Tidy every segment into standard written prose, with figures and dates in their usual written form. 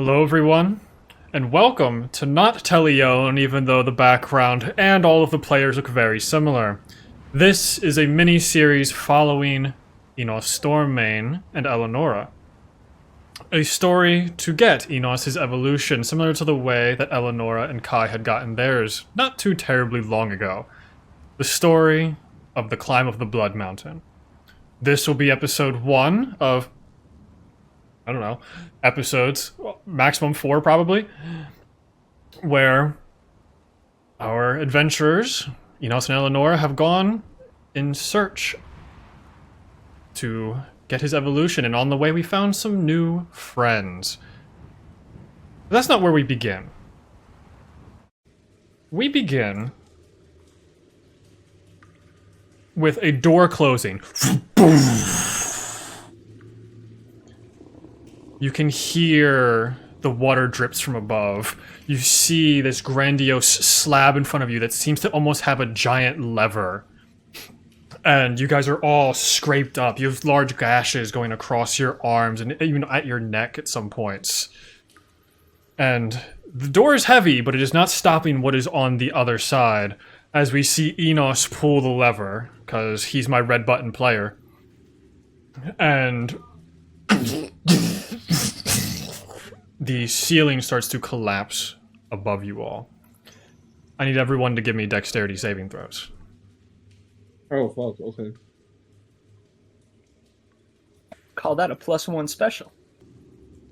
Hello, everyone, and welcome to Not Teleone, even though the background and all of the players look very similar. This is a mini-series following Enos Stormmane and Elanora. A story to get Enos his evolution, similar to the way that Elanora and Kai had gotten theirs not too terribly long ago. The story of the climb of the Blood Mountain. This will be episode 1 of I don't know, episodes, maximum 4 probably, where our adventurers, Enos and Elanora, have gone in search to get his evolution, and on the way we found some new friends. But that's not where we begin. We begin with a door closing. You can hear the water drips from above. You see this grandiose slab in front of you that seems to almost have a giant lever. And you guys are all scraped up. You have large gashes going across your arms and even at your neck at some points. And the door is heavy, but it is not stopping what is on the other side, as we see Enos pull the lever, because he's my red button player. And the ceiling starts to collapse above you all. I need everyone to give me dexterity saving throws. Oh, fuck, okay. Call that a +1 special.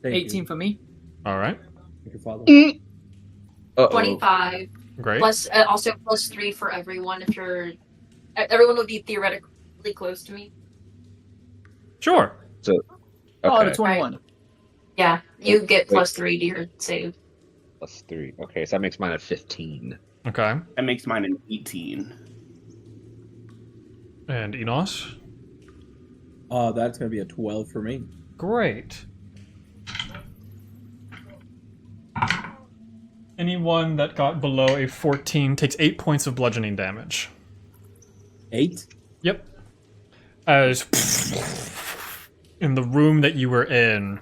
Thank 18 you. for me. Alright, Thank you, Father. 25. great. Plus, also +3 for everyone if you're... Everyone would be theoretically close to me. Sure. Call it a Okay, 21. Yeah, you get Wait. +3 to your save. +3. Okay, so that makes mine a 15. Okay. That makes mine an 18. And Enos? That's gonna be a 12 for me. Great. Anyone that got below a 14 takes 8 points of bludgeoning damage. 8? Yep. As in the room that you were in,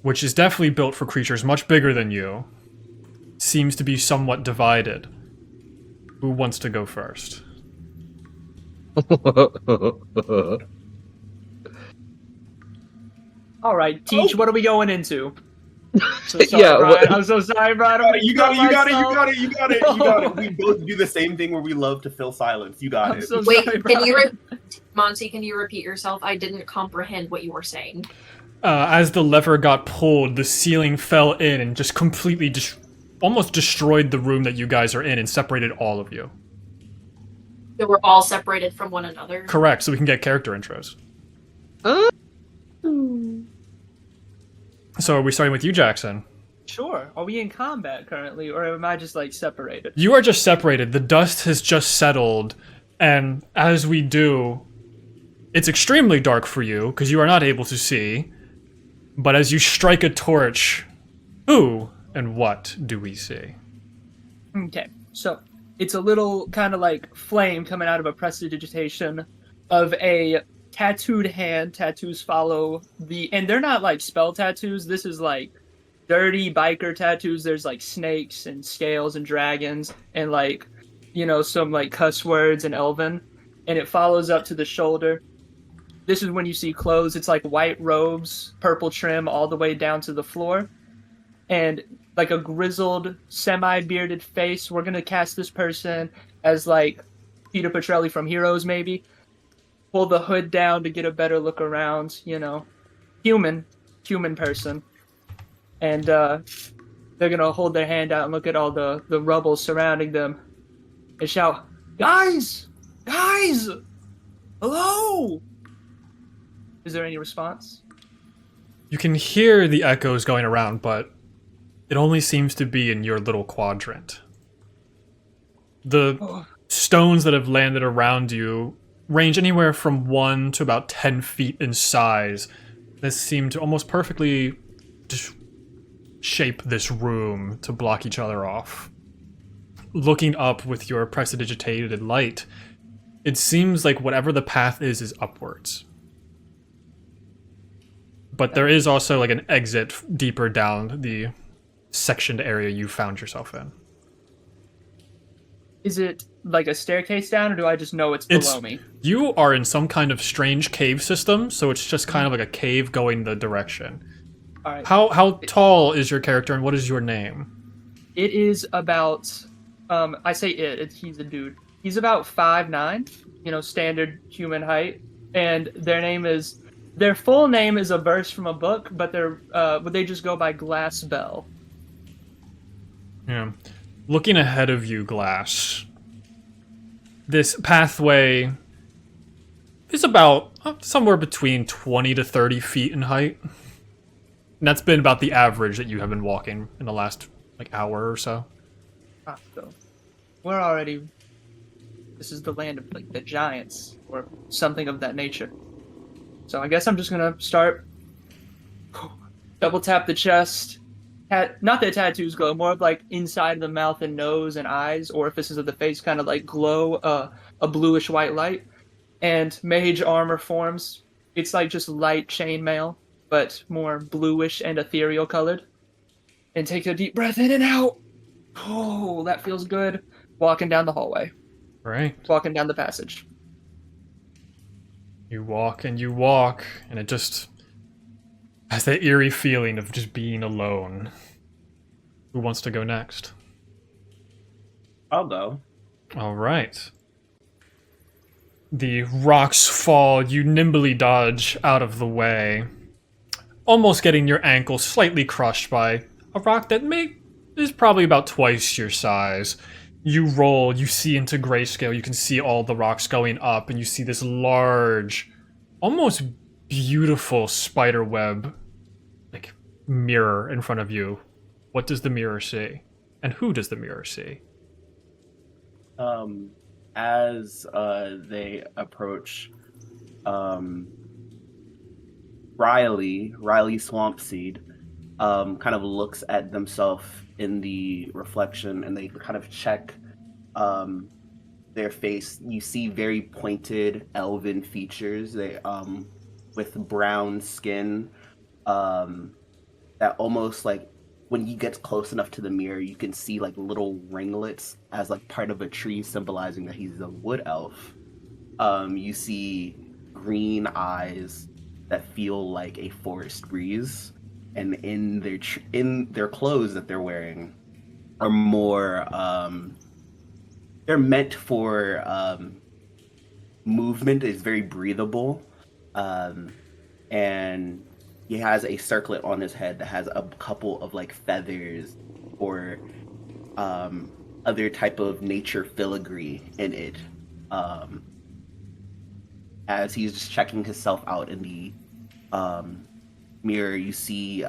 which is definitely built for creatures much bigger than you, seems to be somewhat divided. Who wants to go first? All right, Teach, what are we going into? So sorry, Yeah, Brian. what- I'm so sorry, Brian. I'm You got it, you got it, you myself. got it, you got it, you got it. We both do the same thing where we love to fill silence. You got I'm it. so Wait, sorry, can you... Brian. Monty, can you repeat yourself? I didn't comprehend what you were saying. As the lever got pulled, the ceiling fell in and just completely almost destroyed the room that you guys are in and separated all of you. So we're all separated from one another. Correct, so we can get character intros. So are we starting with you, Jackson? Sure. Are we in combat currently, or am I just like separated? You are just separated. The dust has just settled, and as we do, it's extremely dark for you, because you are not able to see. But as you strike a torch, who and what do we see? Okay, so it's a little kind of like flame coming out of a prestidigitation of a tattooed hand. Tattoos follow and they're not like spell tattoos. This is like dirty biker tattoos. There's like snakes and scales and dragons and like, some like cuss words and elven. And it follows up to the shoulder. This is when you see clothes. It's like white robes, purple trim all the way down to the floor. And like a grizzled, semi-bearded face. We're gonna cast this person as like Peter Petrelli from Heroes, maybe. Pull the hood down to get a better look around, human person. And they're gonna hold their hand out and look at all the rubble surrounding them and shout, "Guys! Guys! Hello!" Is there any response? You can hear the echoes going around, but it only seems to be in your little quadrant. The stones that have landed around you range anywhere from 1 to about 10 feet in size. That seem to almost perfectly just shape this room to block each other off. Looking up with your prestidigitated light, it seems like whatever the path is upwards. But there is also like an exit deeper down the sectioned area you found yourself in. Is it like a staircase down, or do I just know it's below me? You are in some kind of strange cave system, so it's just kind of like a cave going the direction. All right. How tall is your character, and what is your name? It is about, I say he's a dude. He's about 5'9", standard human height. And their full name is a verse from a book, but they just go by Glass Bell. Yeah. Looking ahead of you, Glass, this pathway is about somewhere between 20 to 30 feet in height. And that's been about the average that you have been walking in the last hour or so. So we're already. This is the land of the giants or something of that nature. So I guess I'm just gonna start. Double tap the chest. Not that tattoos glow, more of inside of the mouth and nose and eyes, orifices of the face kind of glow a bluish white light. And mage armor forms. It's just light chainmail, but more bluish and ethereal colored. And take a deep breath in and out. Oh, that feels good. Walking down the hallway. Right. Walking down the passage. You walk, and it just has that eerie feeling of just being alone. Who wants to go next? I'll go. All right. The rocks fall, you nimbly dodge out of the way, almost getting your ankle slightly crushed by a rock that is probably about twice your size. You roll, you see into grayscale, you can see all the rocks going up, and you see this large, almost beautiful spider web mirror in front of you. What does the mirror see? And who does the mirror see? As they approach, Riley Swamppseed, kind of looks at themselves in the reflection, and they kind of check their face. You see very pointed elven features. They with brown skin, that almost when he gets close enough to the mirror, you can see little ringlets as part of a tree, symbolizing that he's a wood elf. You see green eyes that feel like a forest breeze, and in their clothes that they're wearing are more they're meant for movement. Is very breathable, and he has a circlet on his head that has a couple of feathers or other type of nature filigree in it. As he's just checking himself out in the mirror, you see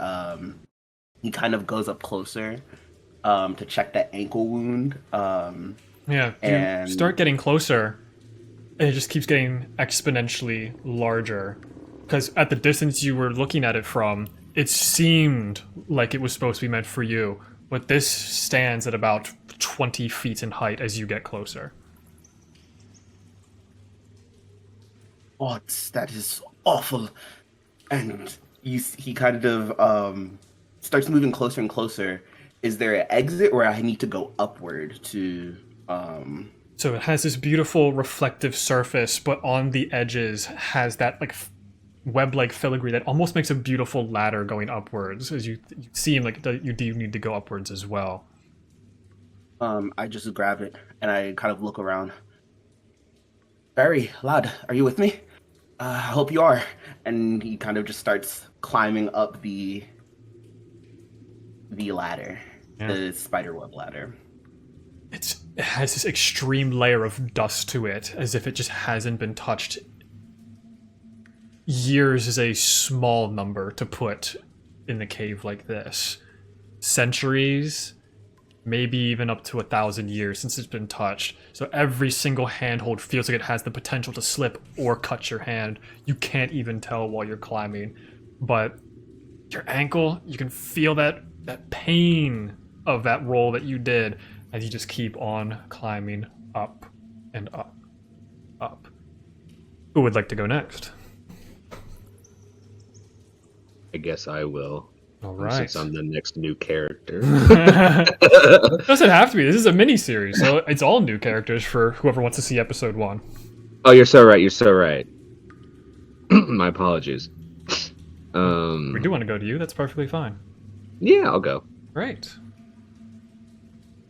he kind of goes up closer to check that ankle wound. Yeah, you start getting closer, and it just keeps getting exponentially larger. Because at the distance you were looking at it from, it seemed like it was supposed to be meant for you. But this stands at about 20 feet in height as you get closer. That is awful. And he kind of starts moving closer and closer. Is there an exit, or I need to go upward to... So it has this beautiful reflective surface, but on the edges has that web-like filigree that almost makes a beautiful ladder going upwards, as you seem you do need to go upwards as well. I just grab it and I kind of look around. Barry, lad, are you with me? I hope you are. And he kind of just starts climbing up the ladder, the spiderweb ladder. It has this extreme layer of dust to it, as if it just hasn't been touched. Years is a small number to put in the cave like this. Centuries, maybe even up to 1,000 years since it's been touched. So every single handhold feels like it has the potential to slip or cut your hand. You can't even tell while you're climbing. But your ankle, you can feel that pain of that roll that you did as you just keep on climbing up and up, up. Who would like to go next? I guess I will. All right. Since I'm the next new character. Doesn't have to be. This is a mini series, so it's all new characters for whoever wants to see episode 1. Oh, you're so right. You're so right. My apologies. We do want to go to you. That's perfectly fine. Yeah, I'll go. Great.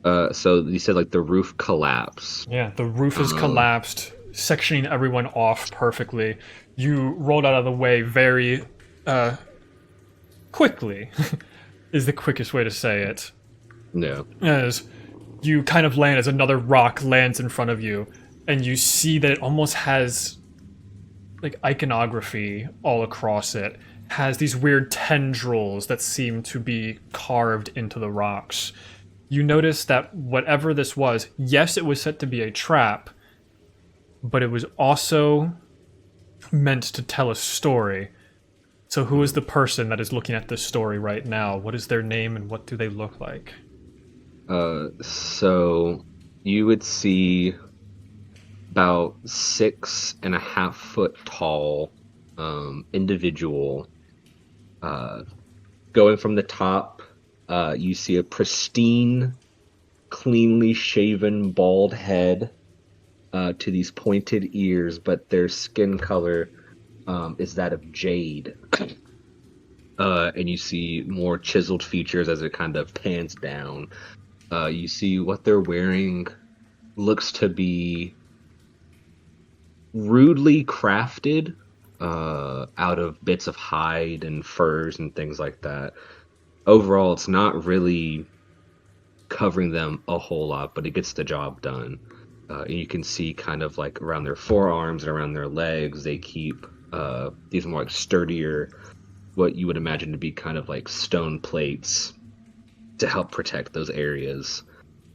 So you said like the roof collapsed. Yeah, the roof has collapsed, sectioning everyone off perfectly. You rolled out of the way very quickly, is the quickest way to say it. No. As you kind of land, as another rock lands in front of you, and you see that it almost has like iconography all across it. Has these weird tendrils that seem to be carved into the rocks. You notice that whatever this was, yes, it was set to be a trap, but it was also meant to tell a story. So who is the person that is looking at this story right now? What is their name and what do they look like? So you would see about 6.5 foot tall individual. Going from the top, you see a pristine, cleanly shaven, bald head to these pointed ears, but their skin color is that of jade. And you see more chiseled features as it kind of pans down. You see what they're wearing looks to be rudely crafted out of bits of hide and furs and things like that. Overall, it's not really covering them a whole lot, but it gets the job done. You can see kind of like around their forearms and around their legs, they keep these more like sturdier, what you would imagine to be kind of like stone plates to help protect those areas.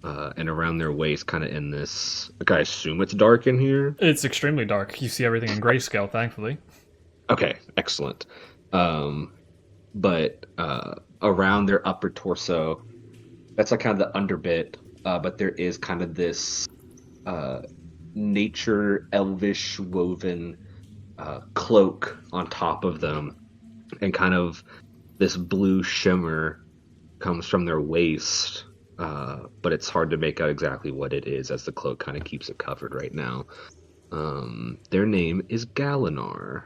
And around their waist, kind of in this, like, I assume it's dark in here? It's extremely dark. You see everything in grayscale, thankfully. Okay, excellent. But around their upper torso, that's like kind of the underbit, but there is kind of this nature elvish woven cloak on top of them, and kind of this blue shimmer comes from their waist, but it's hard to make out exactly what it is as the cloak kind of keeps it covered right now. Their name is Galinar.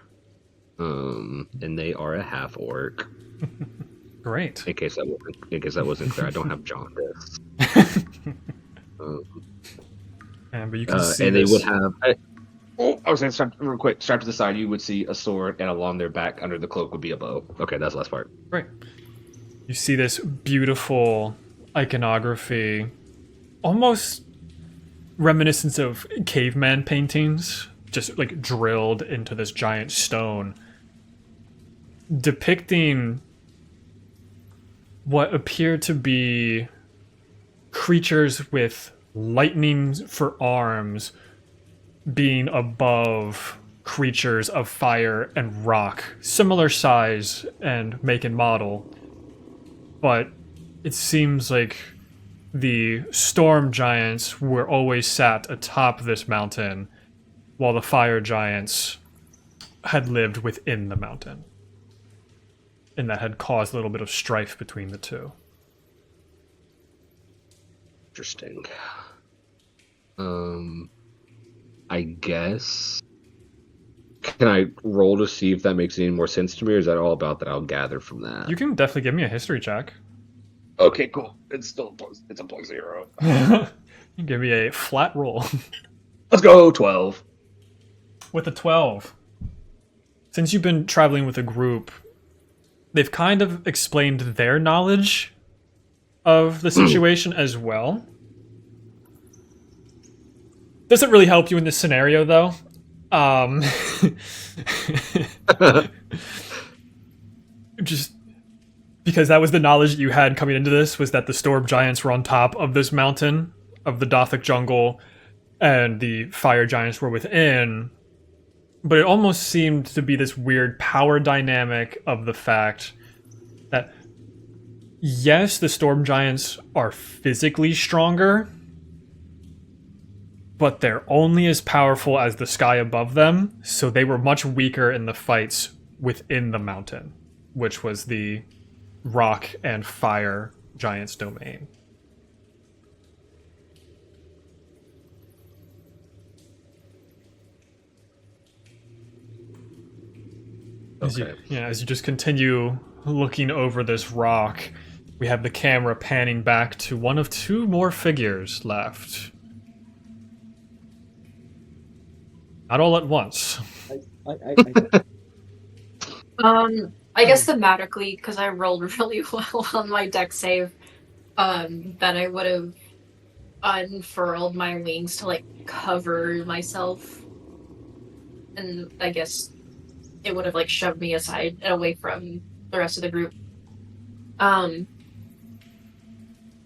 And they are a half orc. Great. In case that wasn't clear, I don't have jaundice. But you can see and this. they would have. I was saying, real quick, strapped to the side, you would see a sword, and along their back, under the cloak, would be a bow. Okay, that's the last part. Great. You see this beautiful iconography, almost reminiscent of caveman paintings, just like drilled into this giant stone, depicting what appear to be creatures with lightning for arms being above creatures of fire and rock, similar size and make and model, but it seems like the storm giants were always sat atop this mountain, while the fire giants had lived within the mountain. And that had caused a little bit of strife between the two. Interesting. I guess. Can I roll to see if that makes any more sense to me, or is that all about that I'll gather from that? You can definitely give me a history check. Okay, cool. It's a +0. You can give me a flat roll. Let's go 12. With a 12. Since you've been traveling with a group, they've kind of explained their knowledge of the situation as well. Doesn't really help you in this scenario, though. Just because that was the knowledge that you had coming into this, was that the storm giants were on top of this mountain of the Dathic Jungle, and the fire giants were within. But it almost seemed to be this weird power dynamic of the fact that, yes, the storm giants are physically stronger, but they're only as powerful as the sky above them, so they were much weaker in the fights within the mountain. which was the rock and fire giant's domain. Okay. As you just continue looking over this rock, we have the camera panning back to one of two more figures left. Not all at once. I guess thematically, because I rolled really well on my deck save, that I would have unfurled my wings to like cover myself, and I guess it would have like shoved me aside and away from the rest of the group.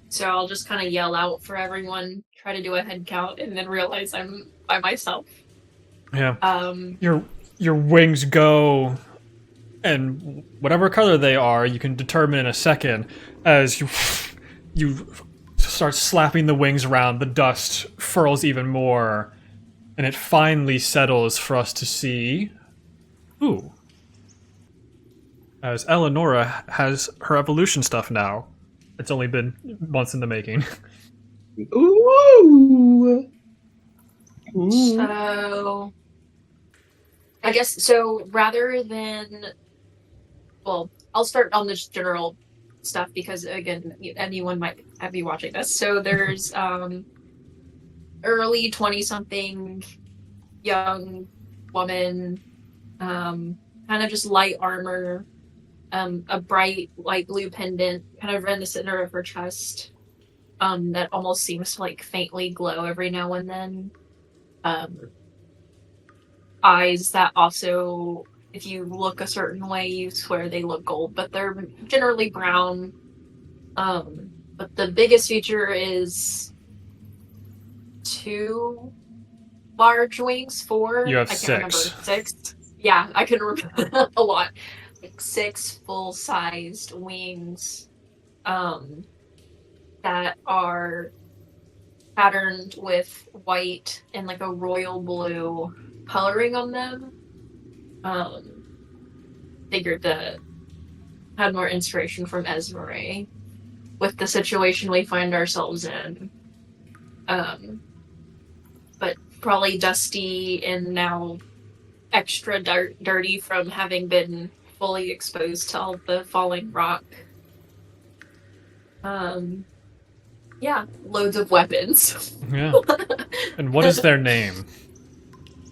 So I'll just kind of yell out for everyone, try to do a head count, and then realize I'm by myself. Yeah. Your wings go, and whatever color they are, you can determine in a second as you start slapping the wings around. The dust furls even more, and it finally settles for us to see. Ooh. As Elanora has her evolution stuff now. It's only been months in the making. Ooh. So, I guess, so rather than, well, I'll start on this general stuff because, again, anyone might be watching this. So there's early 20-something young woman, kind of just light armor, a bright light blue pendant kind of in the center of her chest, that almost seems to like faintly glow every now and then. Eyes that also, if you look a certain way, you swear they look gold, but they're generally brown. But the biggest feature is 2 large wings, 4. You have I can't 6. remember. 6. Yeah, I can remember a lot. Like 6 full-sized wings, that are patterned with white and like a royal blue coloring on them. Figured that had more inspiration from Esmeralda with the situation we find ourselves in. But probably dusty and now extra dirty from having been fully exposed to all the falling rock. Yeah, loads of weapons. Yeah. And what is their name?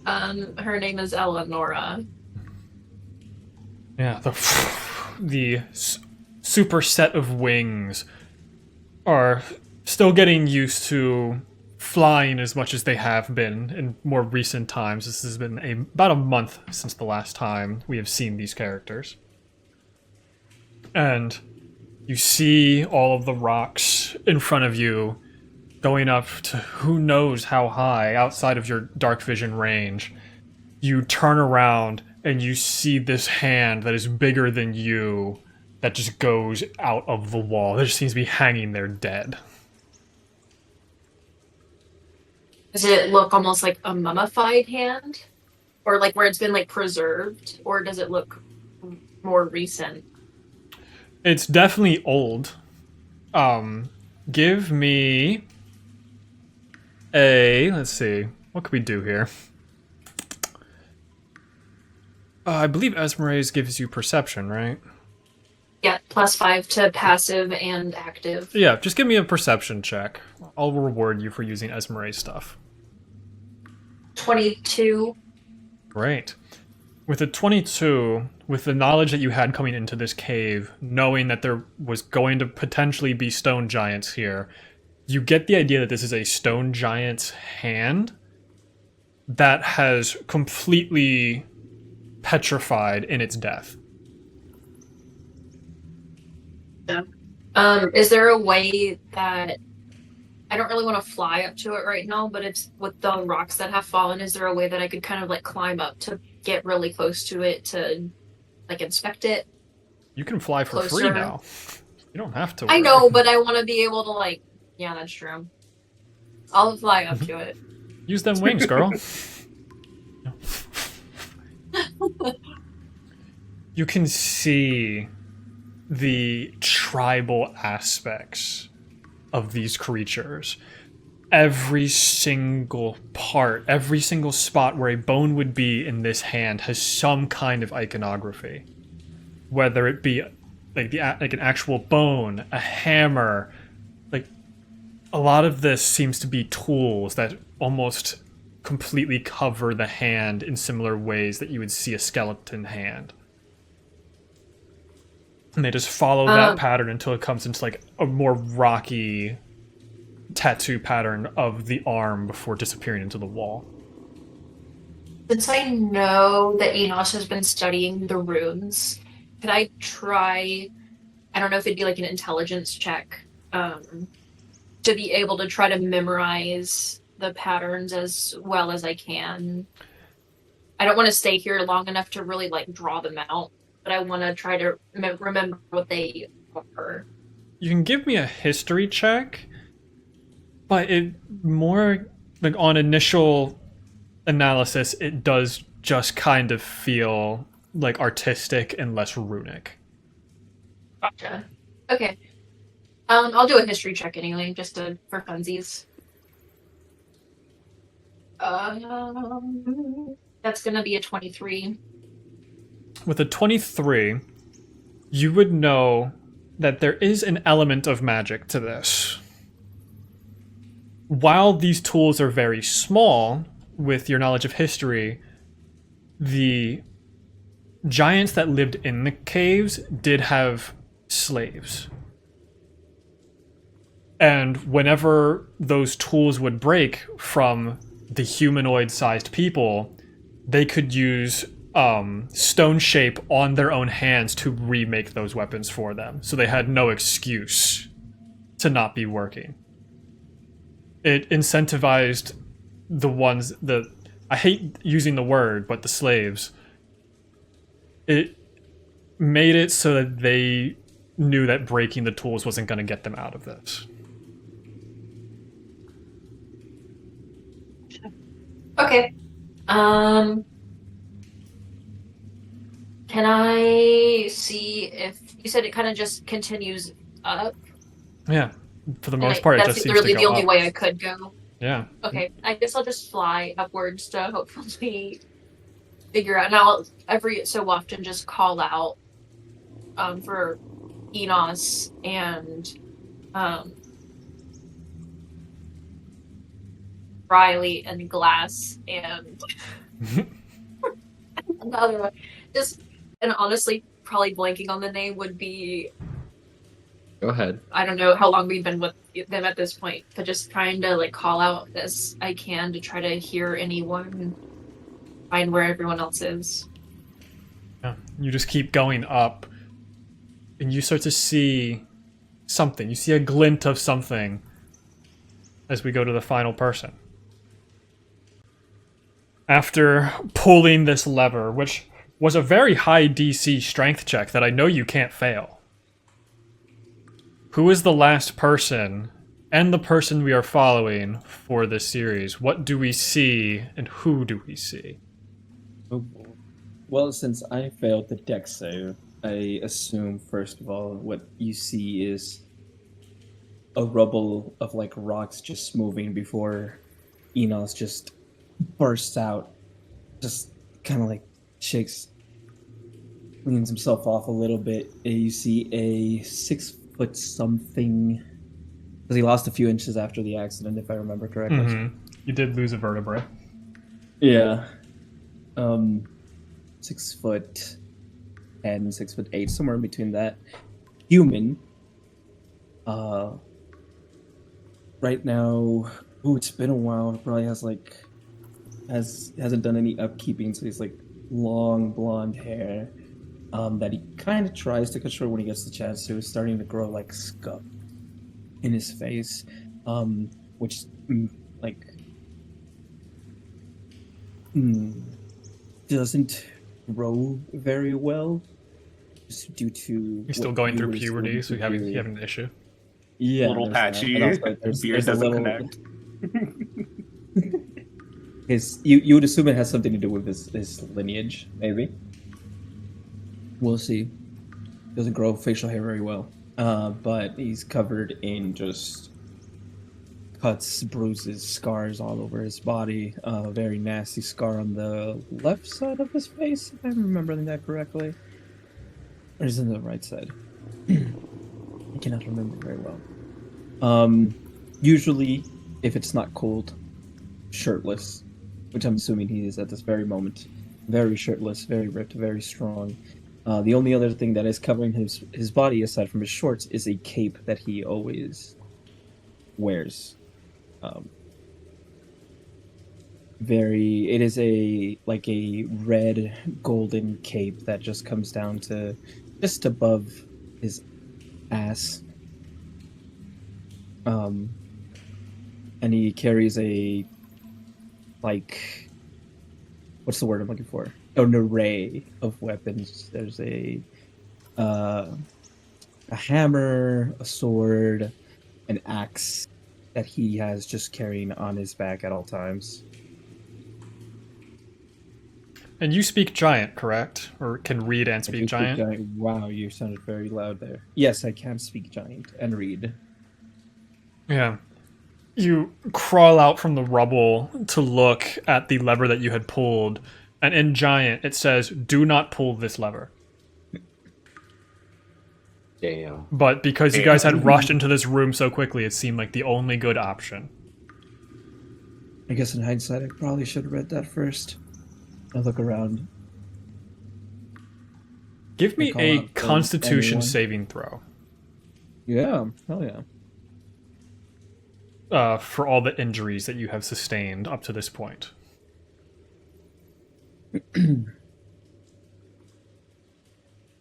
Her name is Elanora. Yeah, the super set of wings are still getting used to flying as much as they have been in more recent times. This has been about a month since the last time we have seen these characters. And you see all of the rocks in front of you going up to who knows how high outside of your dark vision range. You turn around and you see this hand that is bigger than you that just goes out of the wall. That just seems to be hanging there dead. Does it look almost like a mummified hand? Or like where it's been like preserved? Or does it look more recent? It's definitely old. Give me let's see. What could we do here? I believe Esmeralda gives you perception, right? Yeah, +5 to passive and active. Yeah, just give me a perception check. I'll reward you for using Esmeralda stuff. 22. Great. With a 22, with the knowledge that you had coming into this cave, knowing that there was going to potentially be stone giants here, you get the idea that this is a stone giant's hand that has completely petrified in its death. Is there a way that I don't really want to fly up to it right now, but it's with the rocks that have fallen, is there a way that I could kind of like climb up to get really close to it to like inspect it? You can fly for free Closer. now. You don't have to. I worry. know, but I want to be able to like, yeah, that's true. I'll fly up to it. Use them wings, girl. you can see the tribal aspects of these creatures. Every single part, every single spot where a bone would be in this hand has some kind of iconography. Whether it be like an actual bone, a hammer, like a lot of this seems to be tools that almost completely cover the hand in similar ways that you would see a skeleton hand. And they just follow that pattern until it comes into like a more rocky tattoo pattern of the arm before disappearing into the wall. Since I know that Enos has been studying the runes, could I try, I don't know if it'd be like an intelligence check, to be able to try to memorize the patterns as well as I can? I don't want to stay here long enough to really like draw them out, but I want to try to remember what they are. You can give me a history check, but it more like on initial analysis, it does just kind of feel like artistic and less runic. Gotcha. Okay. I'll do a history check anyway, just for funsies. That's gonna be a 23. With a 23, you would know that there is an element of magic to this. While these tools are very small, with your knowledge of history, the giants that lived in the caves did have slaves. And whenever those tools would break from the humanoid-sized people, they could use stone shape on their own hands to remake those weapons for them. So they had no excuse to not be working. It incentivized the ones that, I hate using the word, but the slaves. It made it so that they knew that breaking the tools wasn't going to get them out of this. Okay. Can I see if you said it kind of just continues up? Yeah, for the most part, it just seems to go up. That's literally the only way I could go. Yeah. Okay, I guess I'll just fly upwards to hopefully figure out. And I'll every so often just call out for Enos and Riley and Glass and another one. Just, and honestly, probably blanking on the name would be. Go ahead. I don't know how long we've been with them at this point, but just trying to like call out as I can to try to hear anyone, find where everyone else is. Yeah. You just keep going up, and you start to see something. You see a glint of something as we go to the final person. After pulling this lever, which was a very high DC strength check that I know you can't fail. Who is the last person and the person we are following for this series? What do we see and who do we see? Oh, well, since I failed the dex save, I assume, first of all, what you see is a rubble of like rocks just moving before Enos just bursts out, just kind of like shakes, leans himself off a little bit. And you see a 6 foot something, because he lost a few inches after the accident, if I remember correctly. Mm-hmm. You did lose a vertebrae. Yeah. 6 foot and 6 foot 8, somewhere in between that. Human. Right now, it's been a while. Probably hasn't done any upkeeping, so he's like long blonde hair. That he kind of tries to control when he gets the chance to. Is starting to grow like scum in his face, which doesn't grow very well, just due to He's still going through puberty, so you have an issue. Yeah, Little patchy. Beard doesn't connect. You would assume it has something to do with his lineage, maybe. We'll see. Doesn't grow facial hair very well. But he's covered in just cuts, bruises, scars all over his body. A very nasty scar on the left side of his face, if I'm remembering that correctly. Or is it the right side? I cannot remember very well. Usually, if it's not cold, shirtless, which I'm assuming he is at this very moment. Very shirtless, very ripped, very strong. The only other thing that is covering his body, aside from his shorts, is a cape that he always wears. It is a red golden cape that just comes down to just above his ass. And he carries a what's the word I'm looking for? An array of weapons. There's a hammer, a sword, an axe that he has just carrying on his back at all times. And you speak giant, correct? Or can read and I speak do giant? Wow, you sounded very loud there. Yes, I can speak giant and read. Yeah. You crawl out from the rubble to look at the lever that you had pulled, and in giant it says, "Do not pull this lever." Damn. But because you guys had rushed into this room so quickly, it seemed like the only good option. I guess in hindsight, I probably should have read that first. I'll look around. Give me call a out Constitution anyone. saving throw. Yeah, hell yeah. For all the injuries that you have sustained up to this point.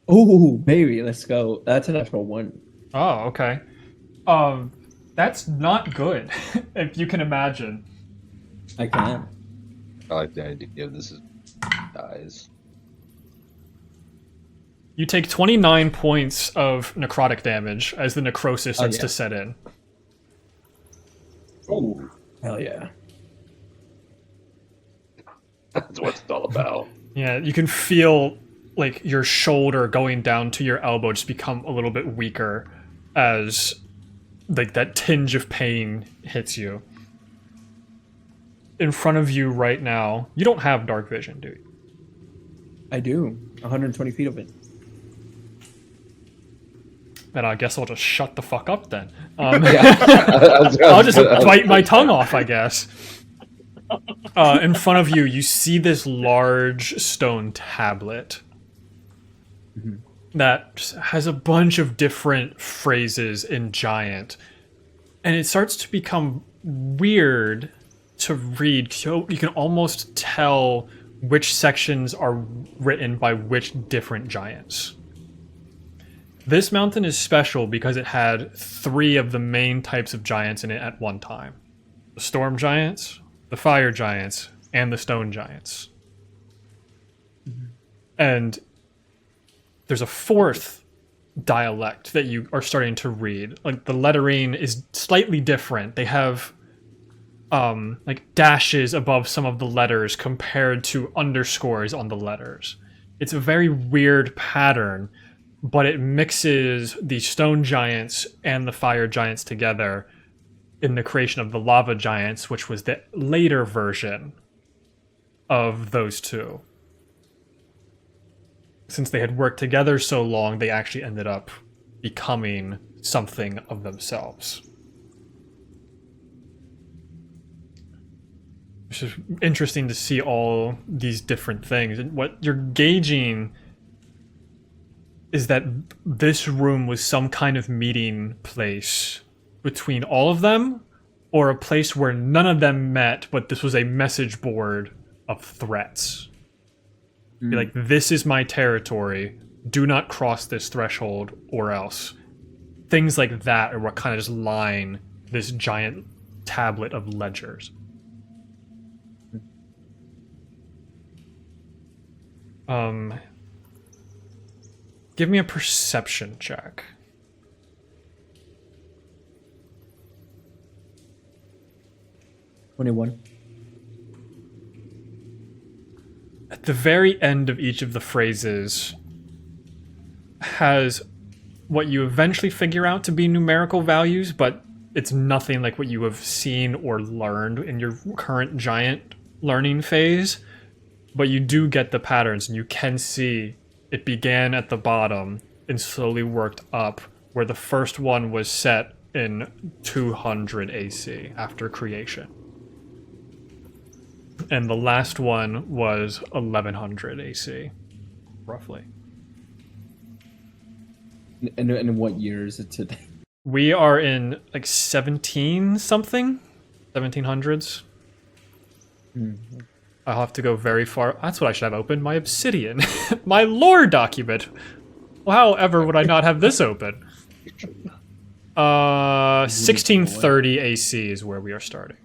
Oh, baby, let's go. That's a natural one. Oh, okay. That's not good, if you can imagine. I can. I like the idea of this is dies. You take 29 points of necrotic damage as the necrosis starts yeah. to set in. Oh, Hell yeah. that's what it's all about. Yeah, you can feel like your shoulder going down to your elbow just become a little bit weaker as like that tinge of pain hits you. In front of you right now, you don't have dark vision, do you? I do. 120 feet of it. And I guess I'll just shut the fuck up then. I'll I'll just bite my tongue off, I guess. In front of you, you see this large stone tablet that just has a bunch of different phrases in giant. And it starts to become weird to read. So you can almost tell which sections are written by which different giants. This mountain is special because it had 3 of the main types of giants in it at one time. The storm giants, the fire giants, and the stone giants. And there's a 4th dialect that you are starting to read. Like the lettering is slightly different. They have like dashes above some of the letters compared to underscores on the letters. It's a very weird pattern, but it mixes the stone giants and the fire giants together in the creation of the lava giants, which was the later version of those two. Since they had worked together so long, they actually ended up becoming something of themselves. It's just interesting to see all these different things. And what you're gauging is that this room was some kind of meeting place between all of them, or a place where none of them met, but this was a message board of threats. Be like, this is my territory. Do not cross this threshold, or else. Things like that are what kind of just line this giant tablet of ledgers. Give me a perception check. $21. At the very end of each of the phrases, has what you eventually figure out to be numerical values, but it's nothing like what you have seen or learned in your current giant learning phase. But you do get the patterns, and you can see it began at the bottom and slowly worked up, where the first one was set in 200 AC after creation. And the last one was 1100 AC, roughly. And in what year is it today? We are in like 17 something, 1700s. I'll have to go very far. That's what I should have open. My obsidian, my lore document. Well, however, would I not have this open? 1630 AC is where we are starting.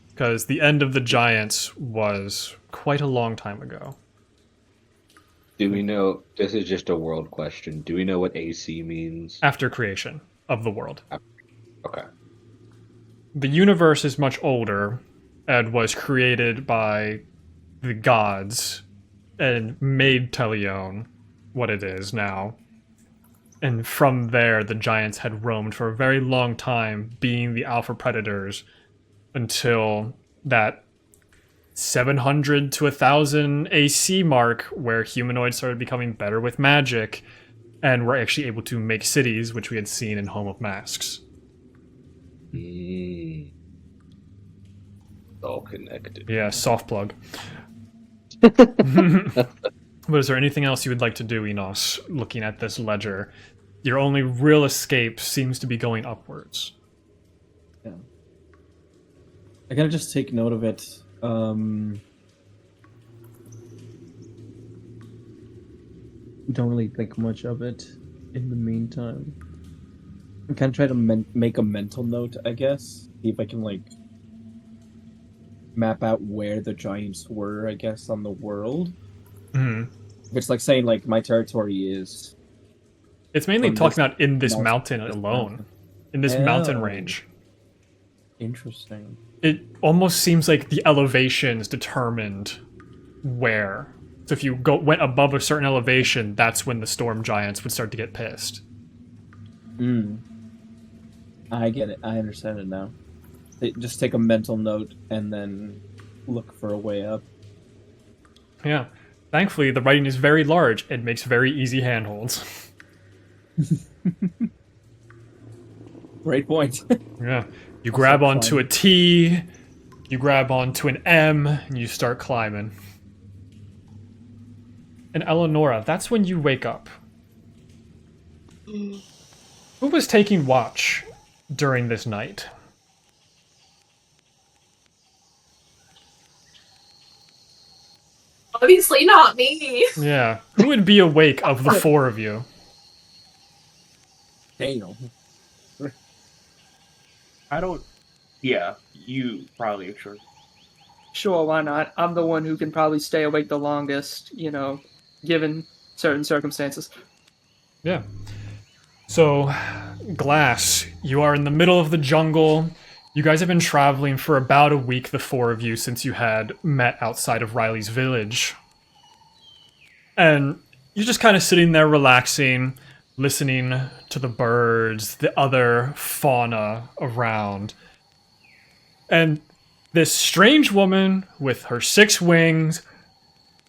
Because the end of the Giants was quite a long time ago. Do we know, this is just a world question, do we know what AC means? After creation of the world. Okay. The universe is much older and was created by the gods and made Telion what it is now. And from there, the Giants had roamed for a very long time, being the alpha predators, until that 700 to 1000 AC mark, where humanoids started becoming better with magic, and were actually able to make cities, which we had seen in Home of Masks. All connected. Yeah, soft plug. But is there anything else you would like to do, Enos, looking at this ledger? Your only real escape seems to be going upwards. Yeah. I gotta just take note of it. Don't really think much of it in the meantime. I'm kind of trying to make a mental note, I guess. See if I can, like, map out where the giants were, I guess, on the world. Mm-hmm. If it's like saying, like, my territory is... It's mainly From talking this about in this mountain- mountain this alone. mountain. In this mountain Oh. range. Interesting. It almost seems like the elevations determined where. So if you went above a certain elevation, that's when the storm giants would start to get pissed. I get it. I understand it now. Just take a mental note and then look for a way up. Yeah. Thankfully, the writing is very large and makes very easy handholds. Great point. Yeah. You grab onto a T, you grab onto an M, and you start climbing. And Elanora, that's when you wake up. Who was taking watch during this night? Obviously not me. Yeah. Who would be awake of the four of you? Damn. I don't. Yeah, you probably sure. Sure, why not? I'm the one who can probably stay awake the longest, you know, given certain circumstances. Yeah. So, Glass, you are in the middle of the jungle. You guys have been traveling for about a week, the four of you, since you had met outside of Riley's village. And you're just kind of sitting there relaxing, listening to the birds, the other fauna around. And this strange woman with her 6 wings,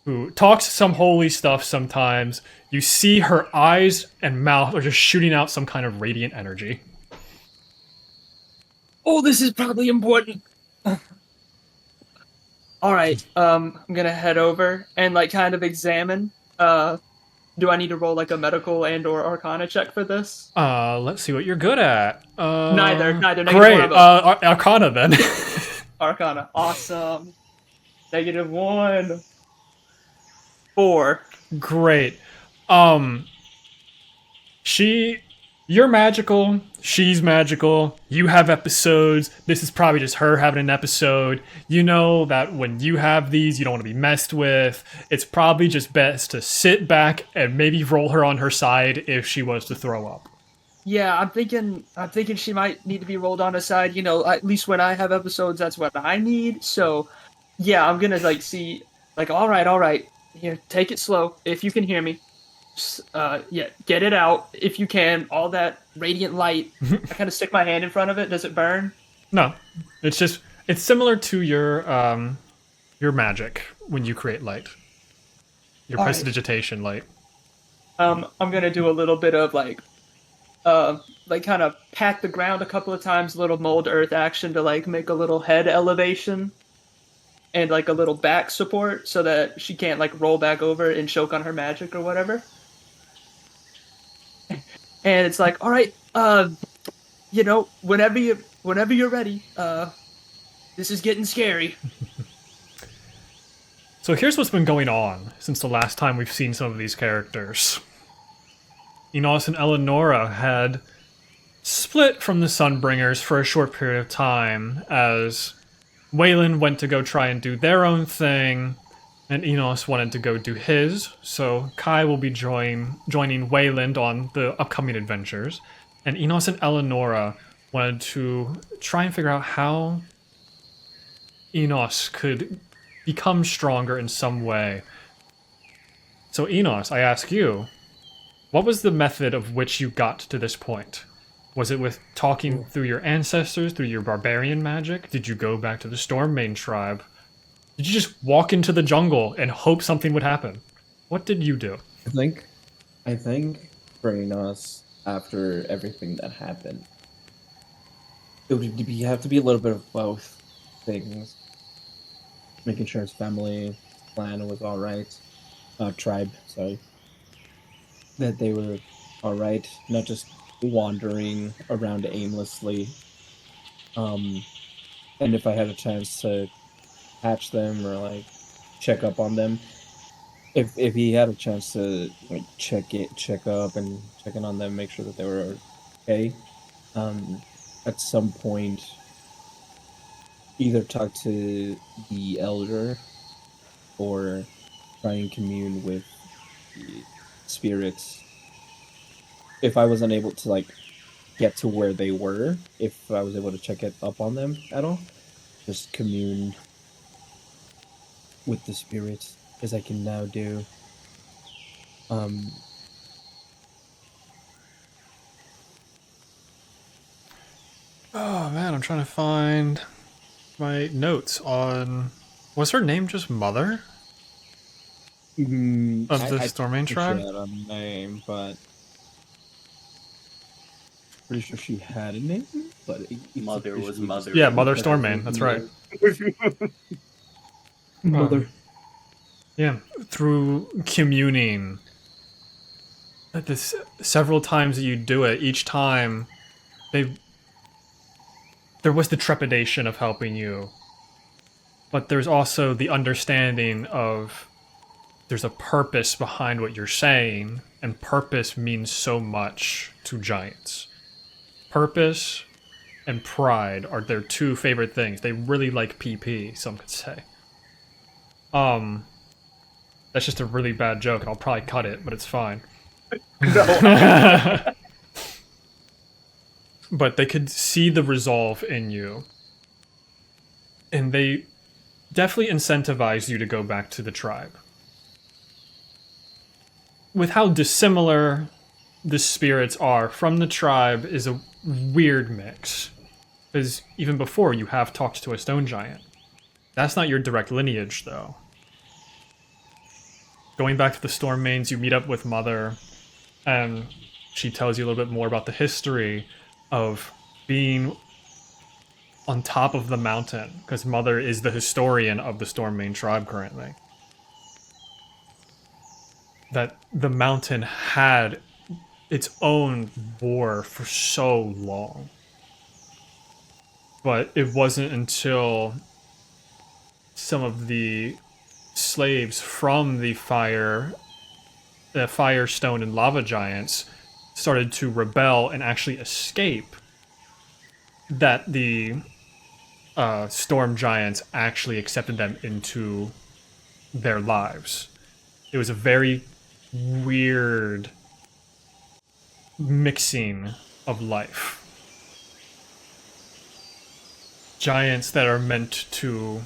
who talks some holy stuff sometimes, you see her eyes and mouth are just shooting out some kind of radiant energy. Oh, this is probably important. All right, I'm gonna head over and like kind of examine. Do I need to roll like a medical and/or Arcana check for this? Let's see what you're good at. Neither. Great. Arcana then. Arcana, awesome. -1. 4. Great. You're magical, she's magical, you have episodes, this is probably just her having an episode. You know that when you have these, you don't want to be messed with. It's probably just best to sit back and maybe roll her on her side if she was to throw up. Yeah, I'm thinking she might need to be rolled on her side. You know, at least when I have episodes, that's what I need. So, yeah, I'm gonna like see, like, all right. Here, take it slow. If you can hear me, yeah, get it out if you can. All that radiant light. I kind of stick my hand in front of it. Does it burn? No, it's similar to your magic when you create light. Your All right. prestidigitation light. I'm gonna do a little bit of like kind of pat the ground a couple of times, a little mold earth action to like make a little head elevation and like a little back support so that she can't like roll back over and choke on her magic or whatever. And it's like, all right, whenever you're ready, this is getting scary. So here's what's been going on since the last time we've seen some of these characters. Enos and Elanora had split from the Sunbringers for a short period of time as Waylon went to go try and do their own thing, and Enos wanted to go do his, so Kai will be joining Wayland on the upcoming adventures, and Enos and Elanora wanted to try and figure out how Enos could become stronger in some way. So Enos, I ask you, what was the method of which you got to this point? Was it with talking through your ancestors, through your barbarian magic? Did you go back to the Stormmane tribe? Did you just walk into the jungle and hope something would happen? What did you do? I think for Enos, after everything that happened, it would have to be a little bit of both things. Making sure his family, clan was alright. Tribe, sorry. That they were alright, not just wandering around aimlessly. And if I had a chance to catch them or like check up on them, if he had a chance to like check up and check in on them, make sure that they were okay, at some point either talk to the elder or try and commune with the spirits. If I was unable to like get to where they were, if I was able to check it up on them at all, just commune with the spirits as I can now do. Oh man, I'm trying to find my notes on... Was her name just Mother? Of the Stormmane tribe? She had a name, but pretty sure she had a name. But Mother was Mother. Yeah, Mother Stormmane. That's right. Mother. Yeah, through communing. This several times that you do it, each time there was the trepidation of helping you, but there's also the understanding of there's a purpose behind what you're saying, and purpose means so much to giants. Purpose and pride are their two favorite things. They really like PP, some could say. That's just a really bad joke, and I'll probably cut it, but it's fine. No. But they could see the resolve in you. And they definitely incentivize you to go back to the tribe. With how dissimilar the spirits are from the tribe is a weird mix. Because even before, you have talked to a stone giant. That's not your direct lineage, though. Going back to the Stormmanes, you meet up with Mother, and she tells you a little bit more about the history of being on top of the mountain, because Mother is the historian of the Stormmane tribe currently. That the mountain had its own war for so long. But it wasn't until some of the slaves from the Firestone and Lava Giants started to rebel and actually escape that the Storm Giants actually accepted them into their lives. It was a very weird mixing of life. Giants that are meant to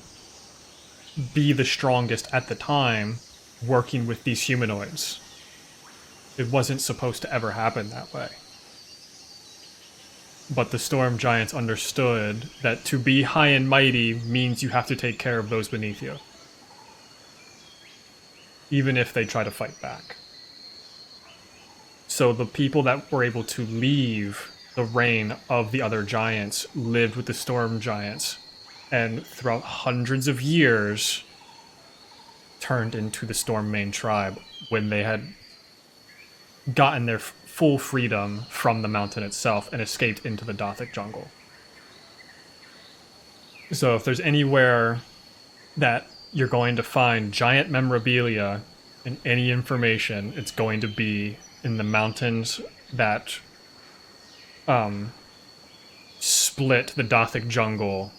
be the strongest at the time working with these humanoids. It wasn't supposed to ever happen that way. But the storm giants understood that to be high and mighty means you have to take care of those beneath you, even if they try to fight back. So the people that were able to leave the reign of the other giants lived with the storm giants, and throughout hundreds of years turned into the Stormmane tribe when they had gotten their full freedom from the mountain itself and escaped into the Dathic Jungle. So if there's anywhere that you're going to find giant memorabilia and any information, it's going to be in the mountains that split the Dathic Jungle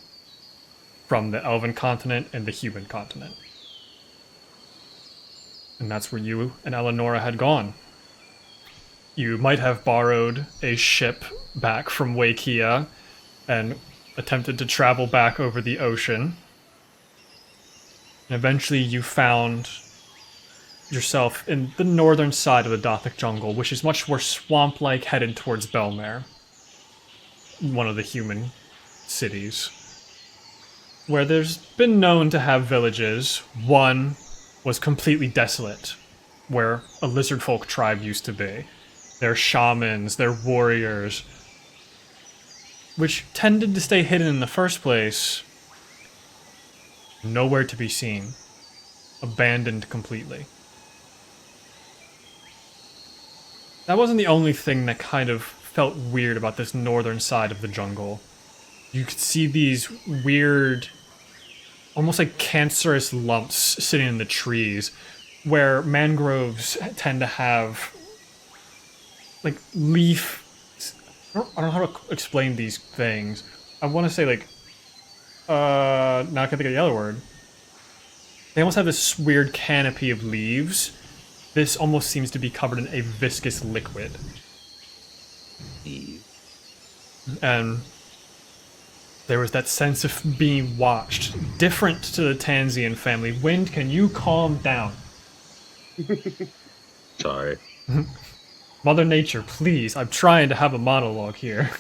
from the Elven continent and the human continent. And that's where you and Elanora had gone. You might have borrowed a ship back from Wakia and attempted to travel back over the ocean. And eventually you found yourself in the northern side of the Dathic Jungle, which is much more swamp-like, headed towards Belmare, one of the human cities, where there's been known to have villages. One was completely desolate, where a lizard folk tribe used to be. Their shamans, their warriors, which tended to stay hidden in the first place, nowhere to be seen, abandoned completely. That wasn't the only thing that kind of felt weird about this northern side of the jungle. You could see these weird, almost like cancerous lumps sitting in the trees, where mangroves tend to have like leaf. I don't know how to explain these things. I want to say like, now I can think of the other word. They almost have this weird canopy of leaves. This almost seems to be covered in a viscous liquid. And there was that sense of being watched, different to the Tansian family. Wind, can you calm down? Sorry. Mother Nature, please. I'm trying to have a monologue here.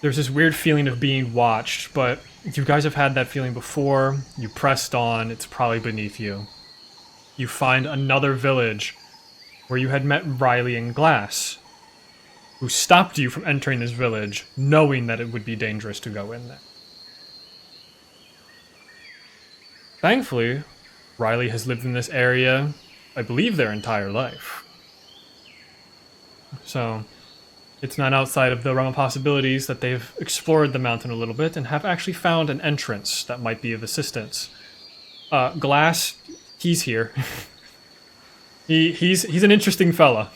There's this weird feeling of being watched, but you guys have had that feeling before. You pressed on. It's probably beneath you. You find another village where you had met Riley and Glass, who stopped you from entering this village, knowing that it would be dangerous to go in there. Thankfully, Riley has lived in this area, I believe, their entire life. So, it's not outside of the realm of possibilities that they've explored the mountain a little bit and have actually found an entrance that might be of assistance. Glass, he's here. He's an interesting fella.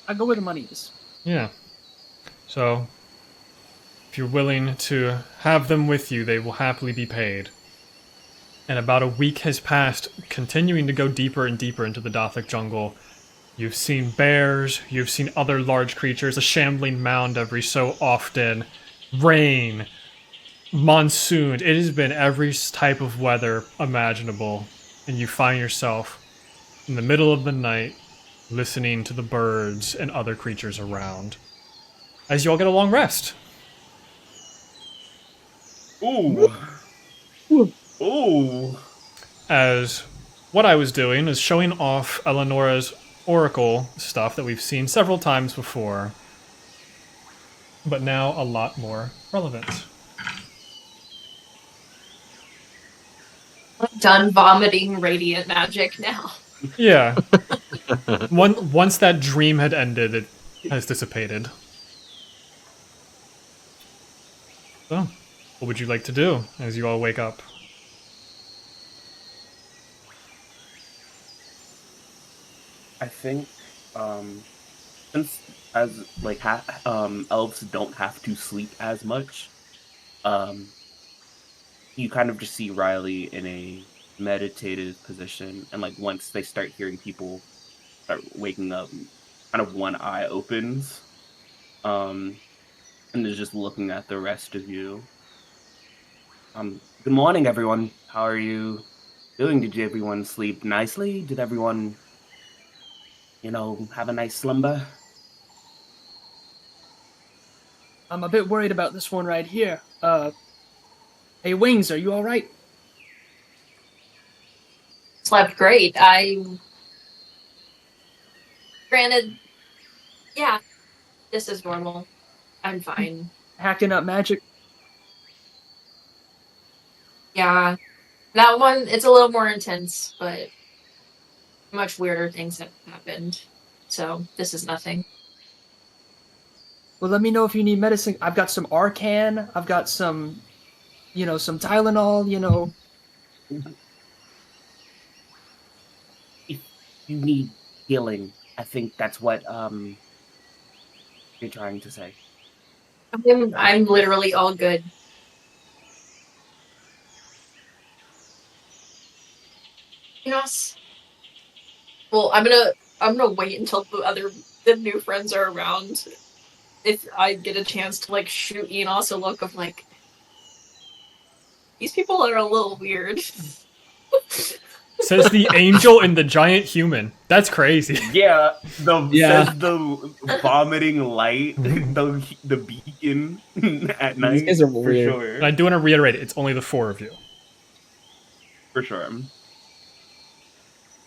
I go where the money is. Yeah. So, if you're willing to have them with you, they will happily be paid. And about a week has passed, continuing to go deeper and deeper into the Dathic Jungle. You've seen bears, you've seen other large creatures, a shambling mound every so often, rain, monsoon. It has been every type of weather imaginable, and you find yourself in the middle of the night, listening to the birds and other creatures around, as you all get a long rest. Ooh. Ooh. As what I was doing is showing off Elanora's oracle stuff that we've seen several times before, but now a lot more relevant. I'm done vomiting radiant magic now. Yeah. Once that dream had ended, it has dissipated. So, what would you like to do as you all wake up? I think since as like elves don't have to sleep as much, you kind of just see Riley in a meditative position, and like once they start hearing people start waking up, kind of one eye opens, and is just looking at the rest of you. Good morning, everyone. How are you doing? Did everyone sleep nicely? Did everyone, have a nice slumber? I'm a bit worried about this one right here. Hey, Wings, are you all right? Slept great. Granted, yeah, this is normal. I'm fine. Hacking up magic? Yeah, that one, it's a little more intense, but much weirder things have happened. So this is nothing. Well, let me know if you need medicine. I've got some Arcan. I've got some, some Tylenol. If you need healing, I think that's what you're trying to say. I'm literally all good. Yes. Well, I'm gonna wait until the new friends are around. If I get a chance to like shoot Enos a look of like, these people are a little weird. Says the angel and the giant human. That's crazy. Yeah, Yeah. says the vomiting light, the beacon at night. These guys are for weird. sure. And I do want to reiterate, it's only the 4 of you. For sure.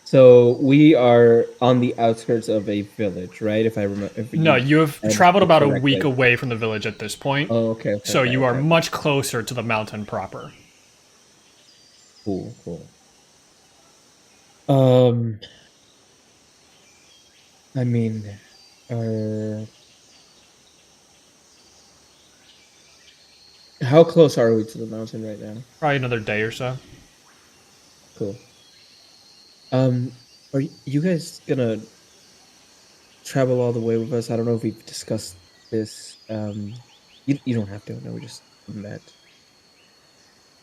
So we are on the outskirts of a village, right? If I remember. No, you have I traveled about a correctly. week away from the village at this point. Oh, okay. So okay, you are okay. much closer to the mountain proper. Cool. I mean, how close are we to the mountain right now? Probably another day or so. Cool. Are you guys gonna travel all the way with us? I don't know if we've discussed this. You don't have to. No, we just met.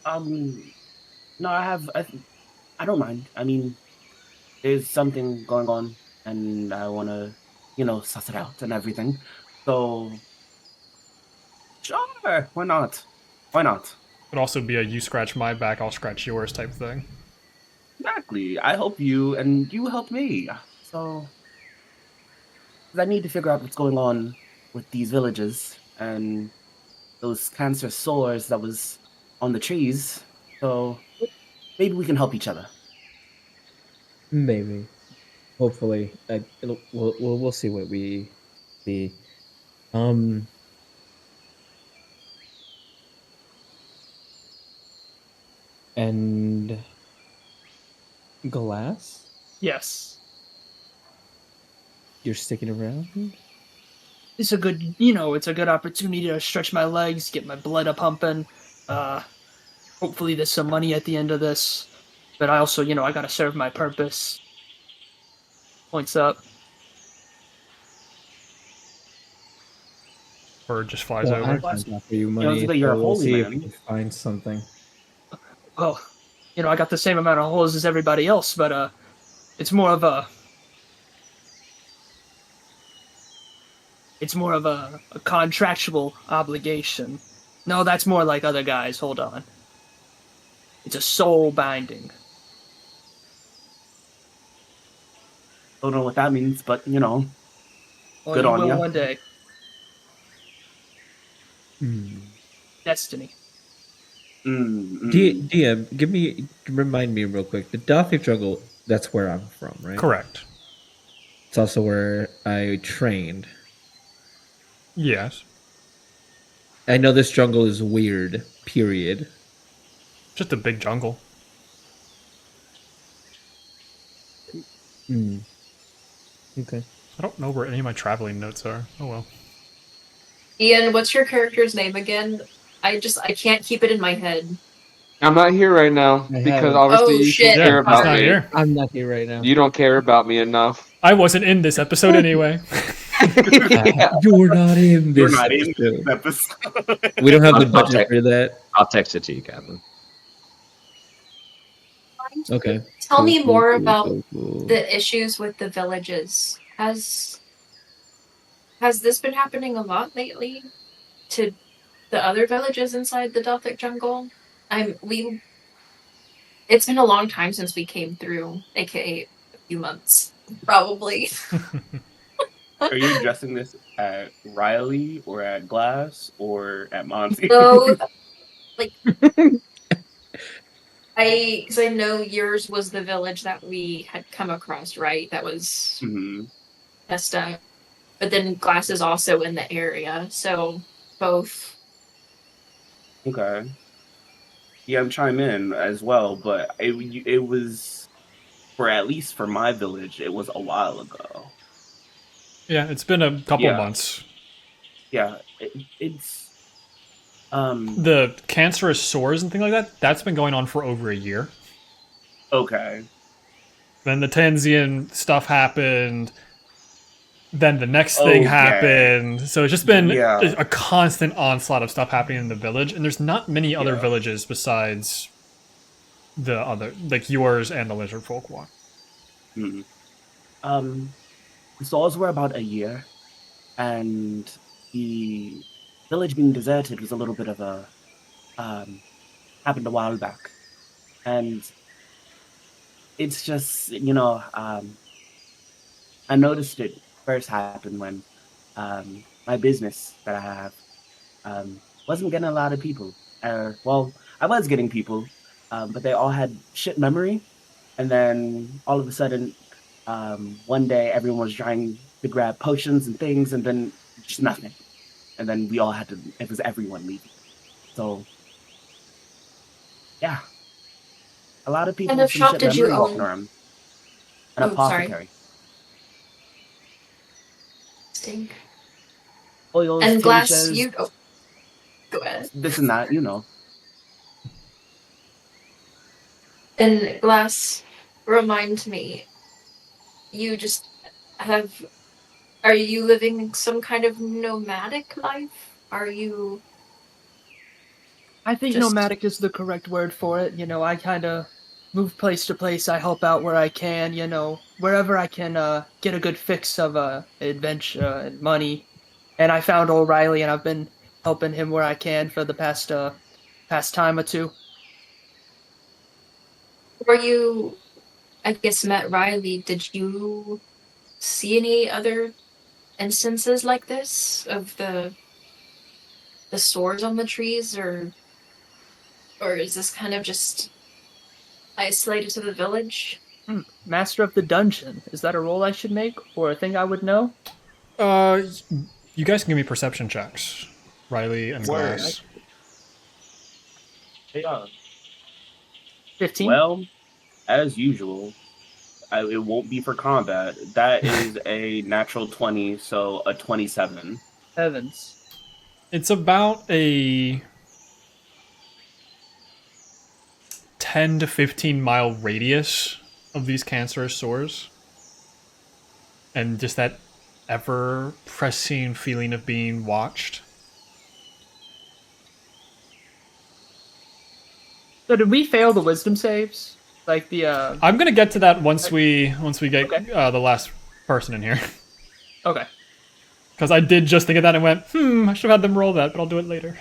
No, I don't mind. I mean, there's something going on, and I want to, suss it out and everything. So, sure, why not? Why not? Could also be a you scratch my back, I'll scratch yours type thing. Exactly. I help you, and you help me. So, 'cause I need to figure out what's going on with these villages and those cancer sores that was on the trees. So, maybe we can help each other. Maybe. Hopefully, we'll see what we see. And Glass, Yes. you're sticking around. It's a good opportunity to stretch my legs, get my blood a pumping. Hopefully there's some money at the end of this. But I also, I gotta serve my purpose. Points up. Bird just flies Well, over. I've got for you money. that you're a so we'll holy see if man. we can find something. Well, I got the same amount of holes as everybody else, but it's more of a contractual obligation. No, that's more like other guys. Hold on. It's a soul binding. Don't know what that means, but Well, Good you on will ya. one day. Hmm. Destiny. DM, remind me real quick. The Dathic Jungle, that's where I'm from, right? Correct. It's also where I trained. Yes. I know this jungle is weird, period. Just a big jungle. Hmm. Okay. I don't know where any of my traveling notes are. Oh well. Ian, what's your character's name again? I can't keep it in my head. I'm not here right now I because haven't. obviously Oh, you shit. don't care Yeah, he's about not me. here. I'm not here right now. You don't care about me enough. I wasn't in this episode anyway. You're not in you're this. not in episode. this episode. We don't have the I'll budget check. for that. I'll text it to you, Captain. Okay. Tell me Cool, more cool, about cool. the issues with the villages. Has this been happening a lot lately to the other villages inside the Dathic Jungle? It's been a long time since we came through, aka a few months, probably. Are you addressing this at Riley or at Glass or at Monty? So, like, because I know yours was the village that we had come across, right? That was Mhm. messed up. But then Glass is also in the area, so both. Okay. Yeah, I'm chime in as well, but it was for at least for my village, it was a while ago. Yeah, it's been a couple Yeah. months. Yeah, it's The cancerous sores and things like that, that's been going on for over a year. okay. Then the Tansian stuff happened. Then the next Oh, thing yeah. happened. So it's just been Yeah. a constant onslaught of stuff happening in the village. And there's not many other Yeah. villages besides the other, like yours and the lizard folk one. Mhm. The stores were about a year, and the village being deserted was a little bit of a happened a while back, and it's just I noticed it first happen when my business that I have wasn't getting a lot of people. Well, I was getting people, but they all had shit memory. And then all of a sudden, one day everyone was trying to grab potions and things, and then just nothing. And then we all had to. It was everyone leaving. So yeah, a lot of people Kind with of some shop shit did you memory walking own? around. An Oh, sorry. apothecary, Stink. oils, And Glass, tinctures, you. Oh, go ahead. this and that. You know. And Glass, remind me, you just have. Are you living some kind of nomadic life? Are you I think just. nomadic is the correct word for it. I kind of move place to place. I help out where I can. Wherever I can get a good fix of adventure and money. And I found O'Reilly, and I've been helping him where I can for the past time or two. Were you, I guess, met Riley? Did you see any other instances like this of the swords on the trees, or is this kind of just isolated to the village? Master of the Dungeon. Is that a role I should make, or a thing I would know? You guys can give me perception checks, Riley and Word. Glass. Yeah. 15? Well, as usual, it won't be for combat. That is a natural 20, so a 27. Heavens. It's about a 10 to 15 mile radius of these cancerous sores. And just that ever pressing feeling of being watched. So did we fail the wisdom saves? Like the I'm gonna get to that once we get Okay. the last person in here. Okay. Because I did just think of that and went, I should have had them roll that, but I'll do it later.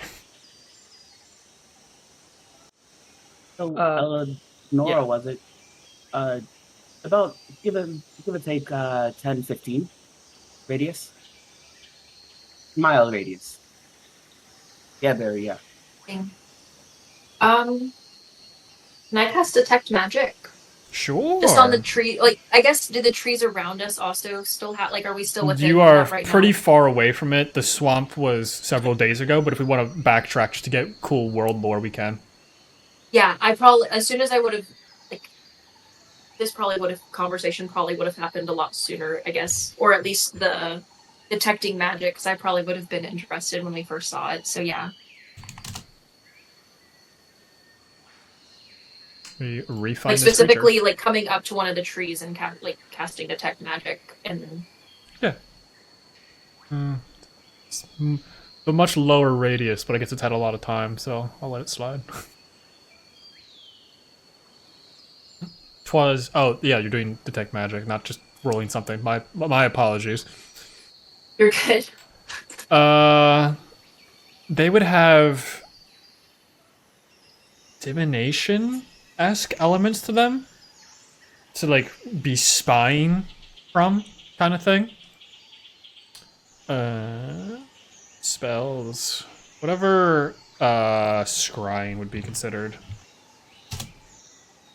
So, yeah. Nora, was it? About, give or take 10, 15 radius? Mile radius. Yeah, Barry, yeah. Can I cast detect magic? Sure. Just on the tree, like I guess, do the trees around us also still have, like, are we still within You are that right pretty now? far away from it. The swamp was several days ago, but if we want to backtrack just to get cool world lore, we can. Yeah, I probably, as soon as I would have, like, conversation probably would have happened a lot sooner, I guess, or at least the detecting magic, because I probably would have been interested when we first saw it. So yeah. We refine Like this specifically, creature. like coming up to one of the trees and casting detect magic, and Yeah. It's a much lower radius, but I guess it's had a lot of time, so I'll let it slide. Twas. Oh, yeah, you're doing detect magic, not just rolling something. My apologies. you're good. They would have divination elements to them to like be spying from kind of thing. Spells, whatever scrying would be considered.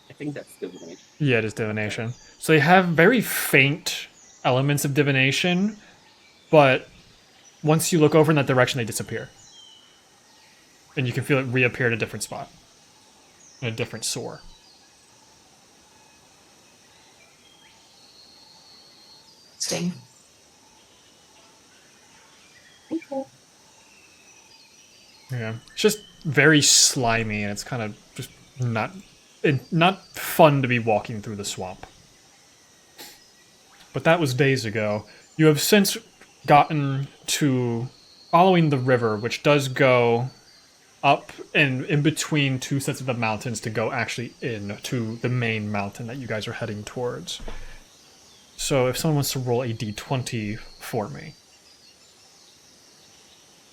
I think that's divination. Yeah, it is divination. So they have very faint elements of divination, but once you look over in that direction, they disappear. And you can feel it reappear at a different spot. In a different sore. Sting. Yeah. It's just very slimy, and it's kind of just not fun to be walking through the swamp. But that was days ago. You have since gotten to following the river, which does go up and in between two sets of the mountains to go actually into the main mountain that you guys are heading towards. So if someone wants to roll a d20 for me.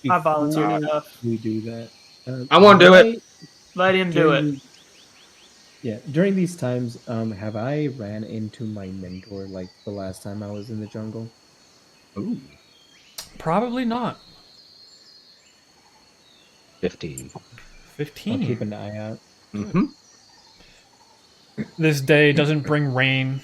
I volunteered Before enough. We do that. I wanna do it. Let him do it. Yeah, during these times, have I ran into my mentor like the last time I was in the jungle? Ooh, Probably not. 15. I'll 15. keep an eye out. Mm-hmm. This day doesn't bring rain,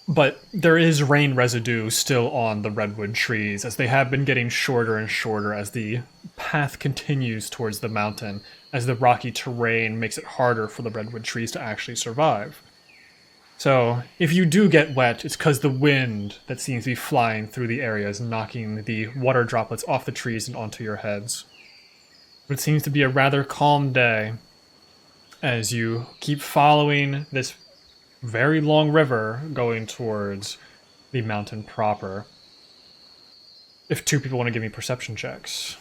but there is rain residue still on the redwood trees, as they have been getting shorter and shorter as the path continues towards the mountain, as the rocky terrain makes it harder for the redwood trees to actually survive. So, if you do get wet, it's because the wind that seems to be flying through the area is knocking the water droplets off the trees and onto your heads. But it seems to be a rather calm day as you keep following this very long river going towards the mountain proper. If two people want to give me perception checks.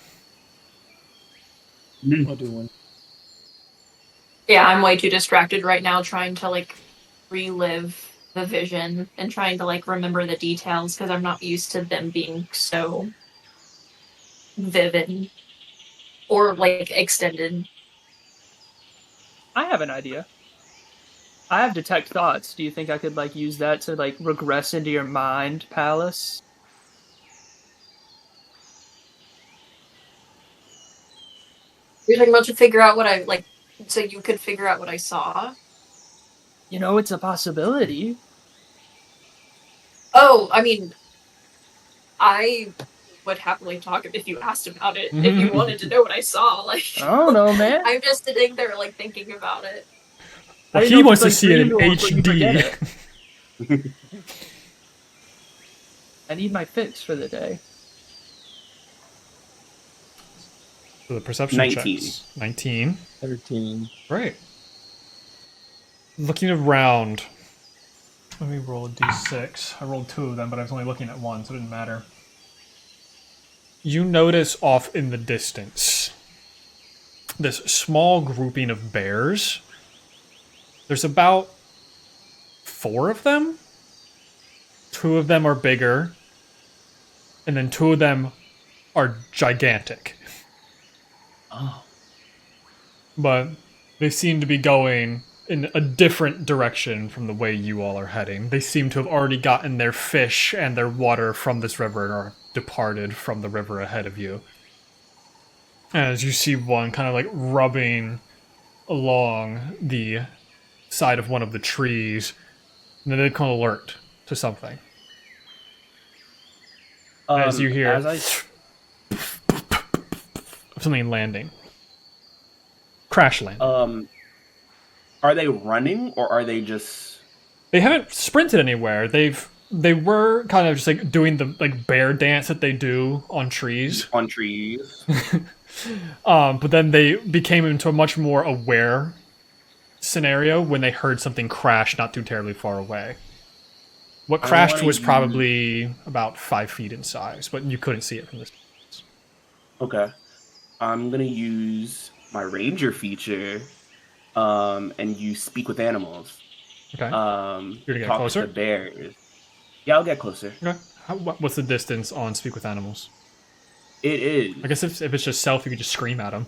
I'll do one. Yeah, I'm way too distracted right now trying to like relive the vision and trying to like remember the details because I'm not used to them being so vivid or like extended. I have an idea. I have detect thoughts. Do you think I could like use that to like regress into your mind palace? You're talking about to figure out what I like, so you could figure out what I saw. You know, it's a possibility. Oh, I mean, I would happily talk if you asked about it. If you wanted to know what I saw, like I don't know, man. I'm just sitting there like thinking about it. Well, I he didn't know wants if to it's, see it in dream or if you forget HD. it. I need my fix for the day. So the perception 19. checks. 19. 13. Right. Looking around. Let me roll a d6. I rolled 2 of them, but I was only looking at 1, so it didn't matter. You notice off in the distance this small grouping of bears. There's about 4 of them. 2 of them are bigger, and then 2 of them are gigantic. Oh. But they seem to be going in a different direction from the way you all are heading. They seem to have already gotten their fish and their water from this river and are departed from the river ahead of you. As you see one kind of like rubbing along the side of one of the trees, and then they become alert to something. As you hear something landing. Crash landing. Are they running or are they just? They haven't sprinted anywhere. They were kind of just like doing the like bear dance that they do on trees. On trees. But then they became into a much more aware scenario when they heard something crash not too terribly far away. What crashed was probably about 5 feet in size, but you couldn't see it from this distance. Okay. I'm gonna use my ranger feature, and you speak with animals. Okay. You're gonna get talk closer? to bears. Yeah, I'll get closer. Okay. What's the distance on Speak with Animals? It is. I guess if it's just self, you could just scream at them.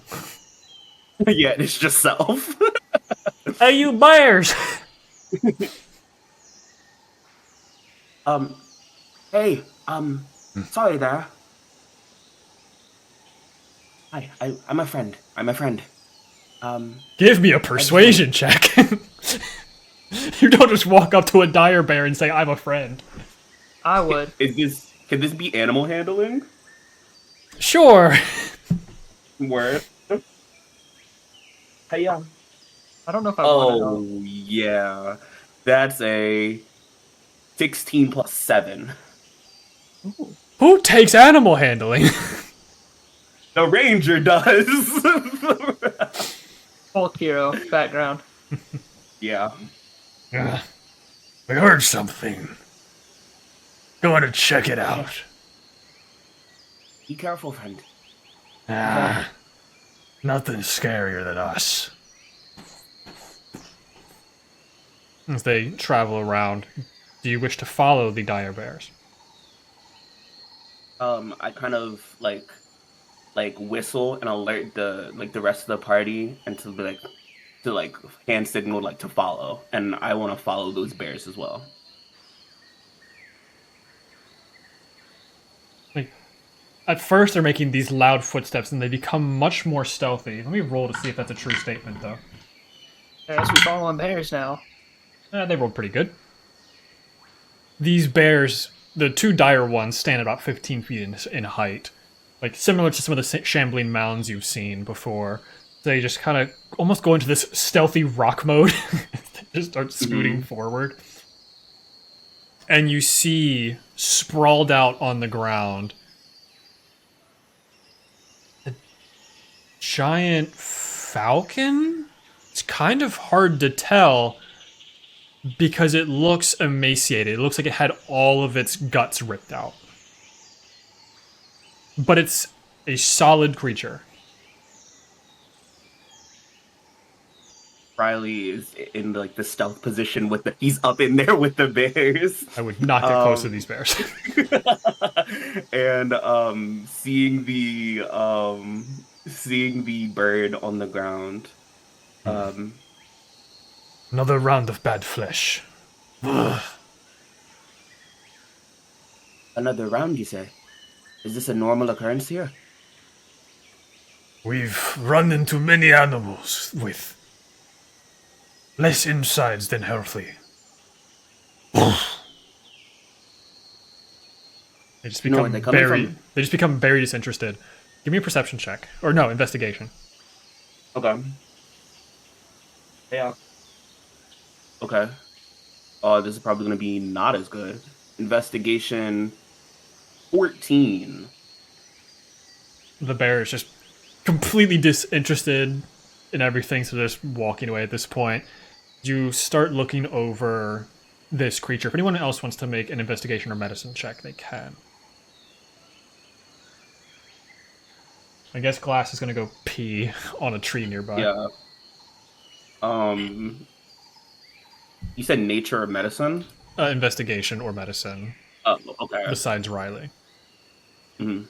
Yeah, it's just self. Hey, you bears! Hey, sorry there. Hi, I'm a friend. I'm a friend. Give me a persuasion check. You don't just walk up to a dire bear and say, I'm a friend. I would. Can this be animal handling? Sure. Word. Hey, yeah. I don't know if I want to Oh, know. yeah. That's a 16 plus 7. Who takes animal handling? The ranger does. Folk hero background. Yeah. I heard something. Going to check it out. Be careful, friend. Nothing scarier than us. As they travel around, do you wish to follow the dire bears? I kind of like whistle and alert the rest of the party and to be like hand signal like to follow, and I want to follow those bears as well. Like, at first they're making these loud footsteps and they become much more stealthy. Let me roll to see if that's a true statement, though. I guess we following bears now. They rolled pretty good. These bears, the two dire ones, stand about 15 feet in height. Like, similar to some of the shambling mounds you've seen before. They just kind of almost go into this stealthy rock mode. They just start scooting forward. And you see, sprawled out on the ground, a giant falcon? It's kind of hard to tell because it looks emaciated. It looks like it had all of its guts ripped out. But it's a solid creature. Riley is in like the stealth position with he's up in there with the bears. I would not get close to these bears. And seeing the bird on the ground. Another round of bad flesh. Another round, you say? Is this a normal occurrence here? We've run into many animals with less insides than healthy. They just No, become are they coming very. from? They just become very disinterested. Give me a perception check, or no, investigation. Okay. Yeah. Okay. Oh, this is probably going to be not as good. Investigation 14. The bear is just completely disinterested in everything, so they're just walking away at this point. You start looking over this creature. If anyone else wants to make an investigation or medicine check, they can. I guess Glass is going to go pee on a tree nearby. Yeah. You said nature or medicine? Investigation or medicine, Oh, okay. besides Riley. Mhm.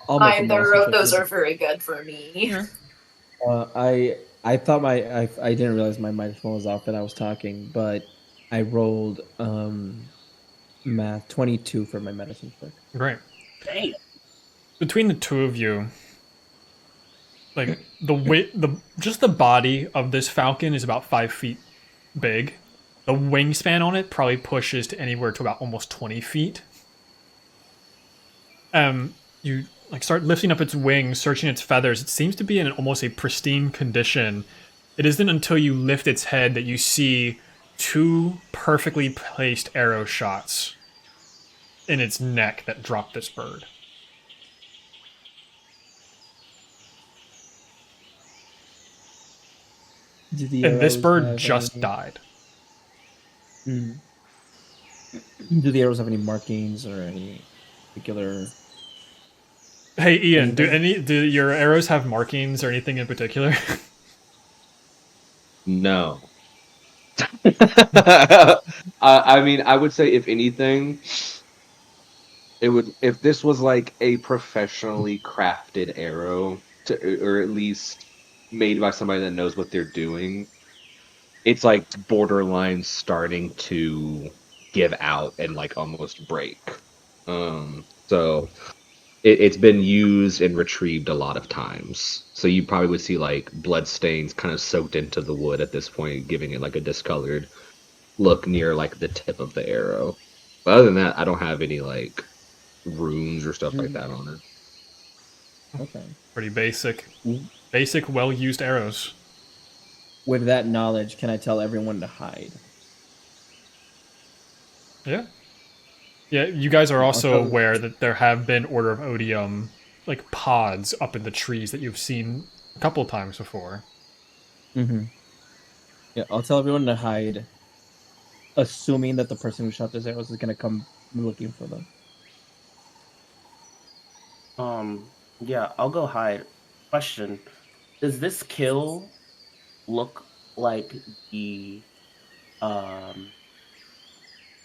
I'll make a Either medicine of check. those are very good for me. I thought I didn't realize my microphone was off and I was talking, but I rolled math 22 for my medicine check. Great. Damn. Between the two of you, like just the body of this falcon is about 5 feet big. The wingspan on it probably pushes to anywhere to about almost 20 feet. You like start lifting up its wings, searching its feathers. It seems to be in almost a pristine condition. It isn't until you lift its head that you see two perfectly placed arrow shots in its neck that drop this bird. And this bird just died. Do the arrows have any markings or any particular? Hey Ian, do your arrows have markings or anything in particular? No. I mean, I would say if anything, it would if this was like a professionally crafted arrow, or at least made by somebody that knows what they're doing. it's like borderline starting to give out and like almost break. So it's been used and retrieved a lot of times. So you probably would see like blood stains kind of soaked into the wood at this point, giving it like a discolored look near like the tip of the arrow. But other than that, I don't have any like runes or stuff like that on it. Okay. Pretty basic. Mm. Basic, well-used arrows. With that knowledge, can I tell everyone to hide? Yeah. Yeah, you guys are also Also- aware that there have been Order of Odium, like, pods up in the trees that you've seen a couple times before. Mm-hmm. Yeah, I'll tell everyone to hide, assuming that the person who shot those arrows is gonna come looking for them. Yeah, I'll go hide. Question: does this kill look like the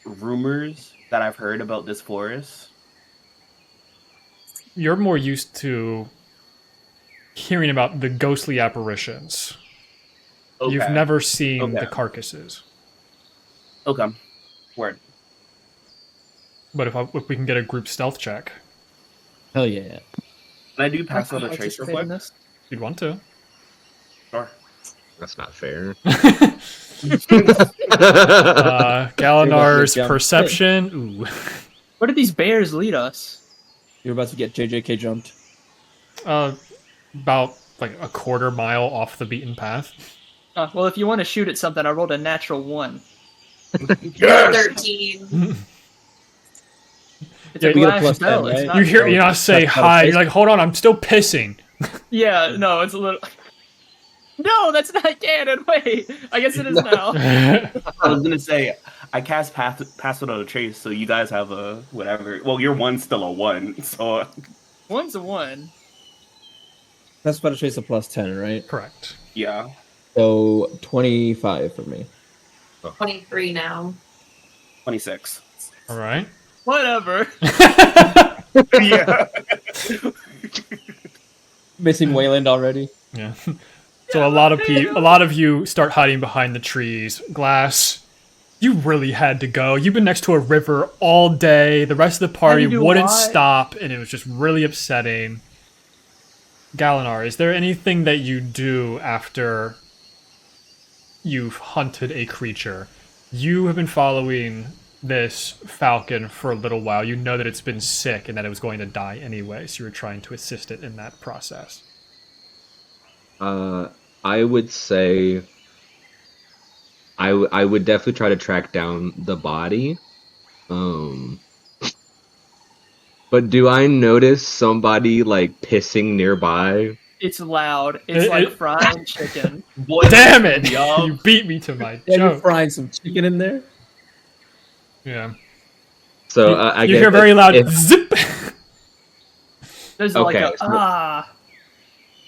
rumors that I've heard about this forest? You're more used to hearing about the ghostly apparitions. Okay. You've never seen Okay. the carcasses. Okay. Word. But if we can get a group stealth check, Hell yeah! Can I do pass out a I trace real participate in quick? this. if you'd want to. Sure. That's not fair. Galenar's jump. perception. Ooh. Where did these bears lead us? You're about to get JJK jumped. About like a quarter mile off the beaten path. Well, if you want to shoot at something, I rolled a natural 1. 13. It's Yeah, a you get a glass plus bell. 10, It's right? not You hear really- Enos say That's how hi. it You're like, hold on, I'm still pissing. Yeah, no, it's a little. No, that's not canon. Wait, I guess it is now. I was gonna say I cast pass without a trace, so you guys have a whatever. Well, your one's still a 1, so 1's a 1. That's about to trace a plus 10, right? Correct. yeah. So 25 for me. 23 now. 26. All right. Whatever. Yeah. Missing Wayland already. Yeah. So a lot of you start hiding behind the trees. Glass, you really had to go. You've been next to a river all day. The rest of the party Had to do wouldn't what? stop, and it was just really upsetting. Galenar, is there anything that you do after you've hunted a creature? You have been following this falcon for a little while. You know that it's been sick and that it was going to die anyway, so you were trying to assist it in that process. I would say I would definitely try to track down the body. But do I notice somebody like pissing nearby? It's loud. It's It- like it- frying chicken. Boy, Damn it! yup. You beat me to my Yeah, you're joke. frying some chicken in there. Yeah. So You, I you guess hear very loud if- zip. There's like Okay, a so-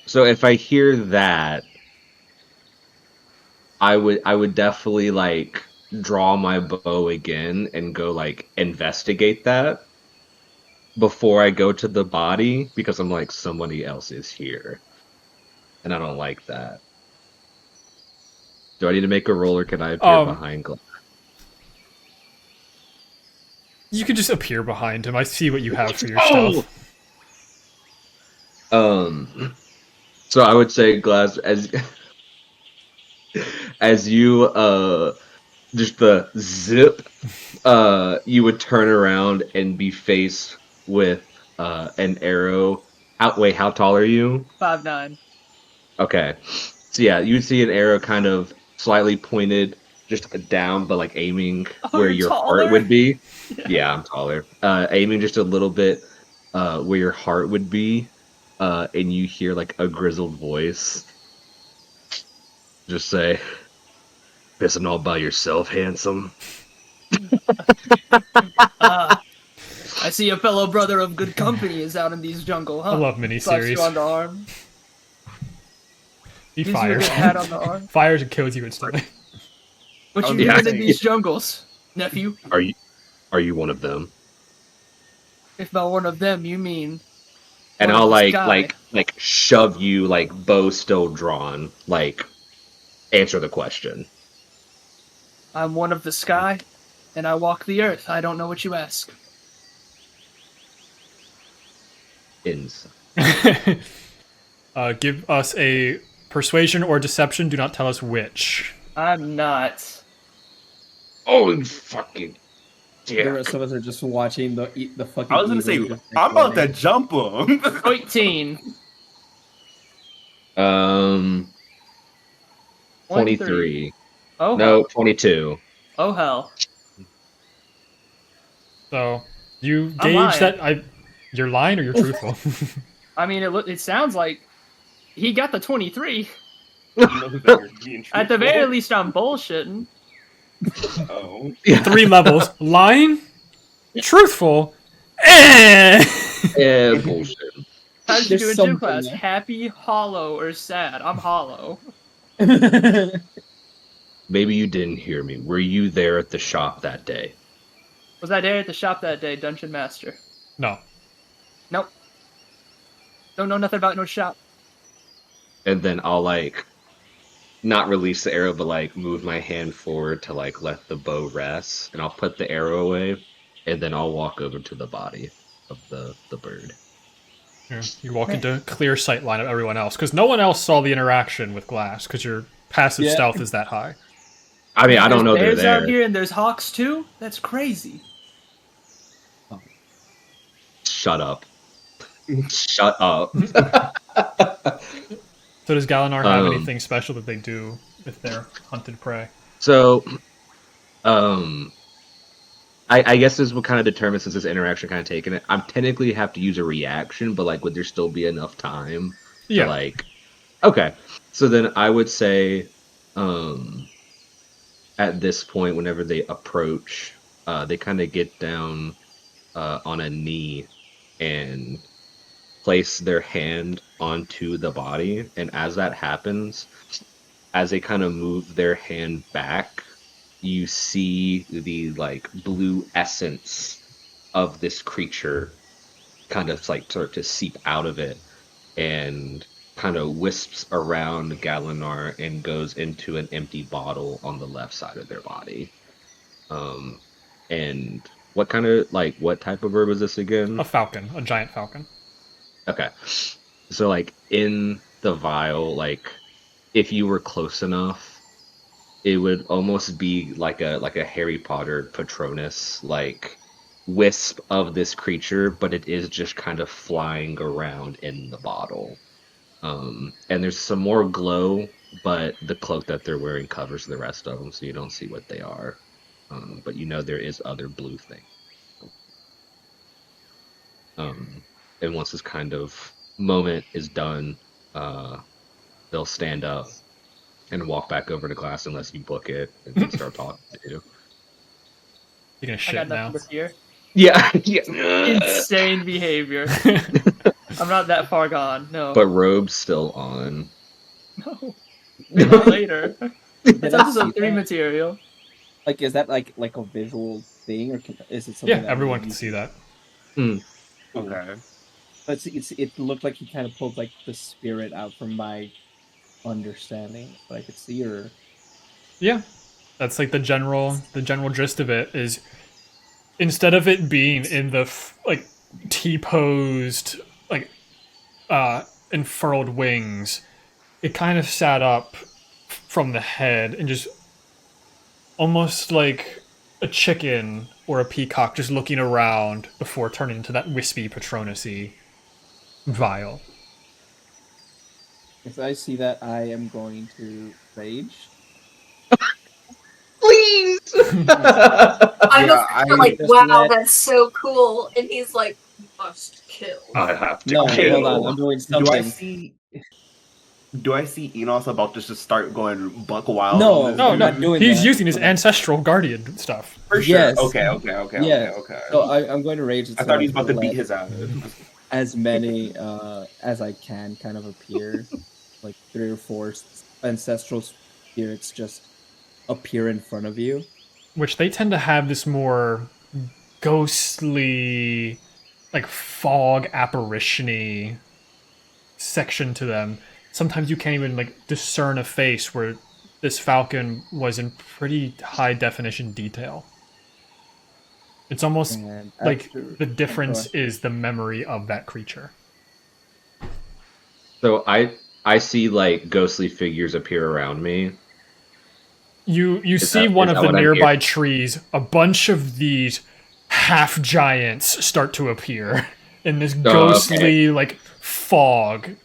So if I hear that, I would definitely like draw my bow again and go like investigate that before I go to the body because I'm like somebody else is here, and I don't like that. Do I need to make a roll or can I appear behind glass? You could just appear behind him. I see what you have for your Oh! stealth. So I would say glass as you just the zip you would turn around and be faced with an arrow. Wait, how tall are you? 5'9". Okay. So yeah, you would see an arrow kind of slightly pointed just down but like aiming where you're your taller? heart would be. Yeah, I'm taller. Aiming just a little bit where your heart would be. And you hear like a grizzled voice just say, "Pissing all by yourself, handsome." I see a fellow brother of good company is out in these jungle, huh? I love Slaps miniseries. you on the arm. He Gives you a fires. good pat on the arm. Fires and kills you instantly. What you Yeah. doing in these jungles, nephew? Are you one of them? If by one of them you mean And one of I'll this like guy. shove you like bow still drawn, like answer the question. I'm one of the sky, and I walk the earth. I don't know what you ask. Insight. Give us a persuasion or deception. Do not tell us which. I'm not. Oh, fucking The dick. rest of us are just watching the fucking. I was gonna say, E-Ranger I'm about to decline. jump him. 18. 23. Oh, No, hell. 22. Oh, hell. So you I'm gauge lying. that you're lying or you're truthful. I mean, it sounds like he got the 23. You know that you're being At the truthful. very least, I'm bullshitting. Oh. 3 levels: lying, truthful, eh. Yeah, bullshit. How did you There's do in gym something class? there. Happy, hollow, or sad? I'm hollow. Maybe you didn't hear me. Were you there at the shop that day? Was I there at the shop that day, Dungeon Master? No. Nope. Don't know nothing about no shop. And then I'll not release the arrow, but move my hand forward to let the bow rest, and I'll put the arrow away, and then I'll walk over to the body of the bird. Yeah, you walk into clear sight line of everyone else because no one else saw the interaction with Glass because your passive Yeah. stealth is that high. I mean, I don't know they're There's bears out there. here and there's hawks too? That's crazy. Shut up. Shut up. So does Galinar have Um, anything special that they do with their hunted prey? So, I guess this is what kind of determines, since this interaction kind of taken it. I'm technically have to use a reaction, but would there still be enough time? Yeah. Okay. So then I would say, at this point, whenever they approach, they kind of get down on a knee and place their hand onto the body, and as that happens, as they kind of move their hand back, you see the blue essence of this creature kind of start to seep out of it and kind of wisps around Galinar and goes into an empty bottle on the left side of their body. And what kind of what type of herb is this again? A falcon, a giant falcon. Okay. So in the vial, if you were close enough, it would almost be like a Harry Potter Patronus wisp of this creature, but it is just kind of flying around in the bottle. And there's some more glow, but the cloak that they're wearing covers the rest of them, so you don't see what they are. But there is other blue thing. And once this kind of moment is done, they'll stand up and walk back over to Glass unless you book it and start talking to you. You're gonna I shit got now. nothing to fear. Yeah. Insane behavior. I'm not that far gone. No. But robe's still on. No. Maybe later. Did It's I see episode 3 that? material. Is that like a visual thing, or is it something? Yeah, that everyone we- can see that. Okay. But it looked like he kind of pulled the spirit out from my understanding, but I could see her. Yeah, that's the general gist of it is instead of it being in the T-posed unfurled wings, it kind of sat up from the head and just almost like a chicken or a peacock just looking around before turning into that wispy Patronus-y vial. If I see that, I am going to rage. Please! I'm Yeah, like, just wow, let- that's so cool. And he's like, must kill. I have to No, kill. hold on. I'm doing Do I something. see? Do I see Enos about to just start going buck wild? No, on this No, I'm dude? not doing he's that. using his ancestral guardian stuff. For sure. Yes. Okay. Yes. Okay. So I'm going to rage. I thought he was about to beat his ass. As many as I can kind of appear, 3 or 4 ancestral spirits just appear in front of you. Which they tend to have this more ghostly, fog apparition-y section to them. Sometimes you can't even discern a face where this falcon was in pretty high definition detail. It's almost And like after- the difference Go is the memory of that creature. So I see like ghostly figures appear around me. You see that- one is of that the what I'm nearby hearing? trees, a bunch of these half giants start to appear in this okay. ghostly like fog. And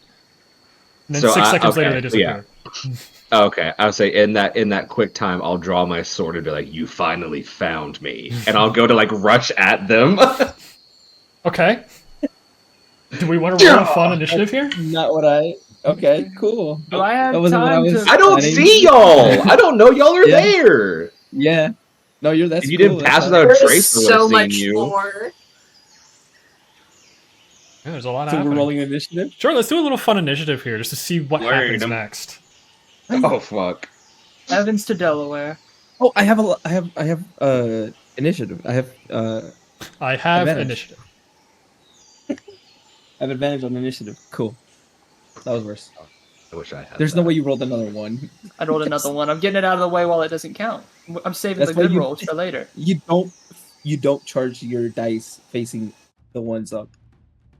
then So 6 seconds later okay, they so yeah. disappear. Okay, I'll say in that quick time, I'll draw my sword and be like, "You finally found me," and I'll go to like rush at them. Okay. Do we want to roll a fun initiative here? Not what I. Okay, cool. Do I have That wasn't what I time was- to? I don't Planning. see y'all. I don't know y'all are Yeah. there. Yeah. No, you're that's If you cool, didn't that's pass fine. without a There's trace, I would so have much seen you. more. Yeah, there's a lot So we're happening. rolling initiative. Sure, let's do a little fun initiative here just to see what Word, happens I'm- next. Oh fuck! Evans to Delaware. Oh, I have initiative. I have I have Advantage. initiative. I have advantage on initiative. Cool. That was worse. I wish I had. There's that. no way you rolled another one. I rolled another one. I'm getting it out of the way while it doesn't count. I'm saving That's the why good you- rolls for later. You don't charge your dice facing the ones up.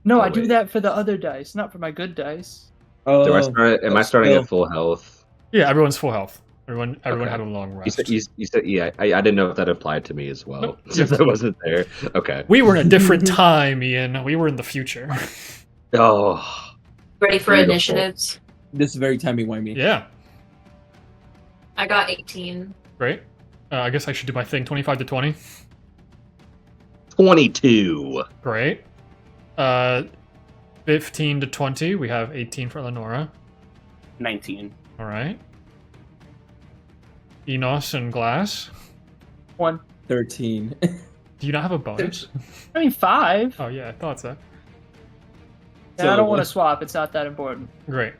No, Oh, I do wait. that for the other dice, not for my good dice. Oh, Am I starting still. at full health? Yeah, everyone's full health. Everyone Okay. had a long You rest. said yeah. I didn't know if that applied to me as well. Nope. Since I wasn't there. Okay. We were in a different time, Ian. We were in the future. Oh. Ready for Beautiful. initiatives? This is very timey-wimey. Yeah, I got 18. great. I guess I should do my thing. 25 to 20. 22. Great. 15 to 20. We have 18 for Elanora. 19. All right. Enos and Glass. 1. 13. Do you not have a bonus? I mean 5. Oh yeah, I thought so. Yeah, I don't want to So- swap. It's not that important. Great.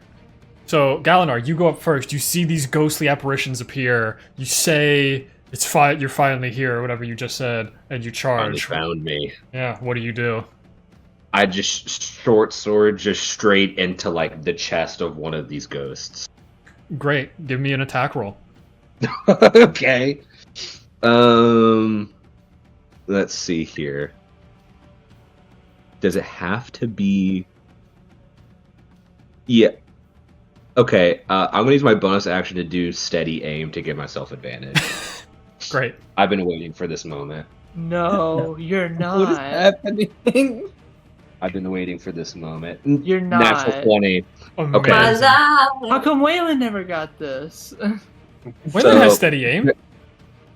So, Galinar, you go up first. You see these ghostly apparitions appear. You say, you're finally here, or whatever you just said, and you Finally charge. found me. Yeah, what do you do? I just short sword just straight into like the chest of one of these ghosts. Great. Give me an attack roll. Okay. Let's see here. Does it have to be? Yeah. Okay. I'm gonna use my bonus action to do steady aim to give myself advantage. Great. I've been waiting for this moment. No, you're What is not. happening? I've been waiting for this moment. You're not. Natural 20. Okay. Amazing. How come Waylon never got this? Waylon So- has steady aim.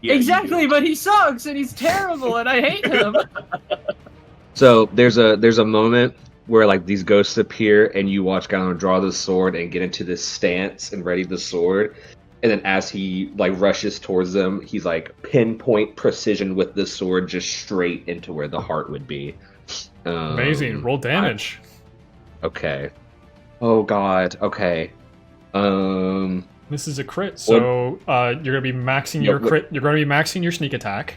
Yeah, exactly, but he sucks and he's terrible and I hate him. So there's a moment where like these ghosts appear and you watch Gallon draw the sword and get into this stance and ready the sword, and then as he like rushes towards them, he's like pinpoint precision with the sword just straight into where the heart would be. Amazing. Roll damage. Okay. Oh god. Okay. This is a crit, so you're gonna be maxing Yeah, your crit. You're gonna be maxing your sneak attack.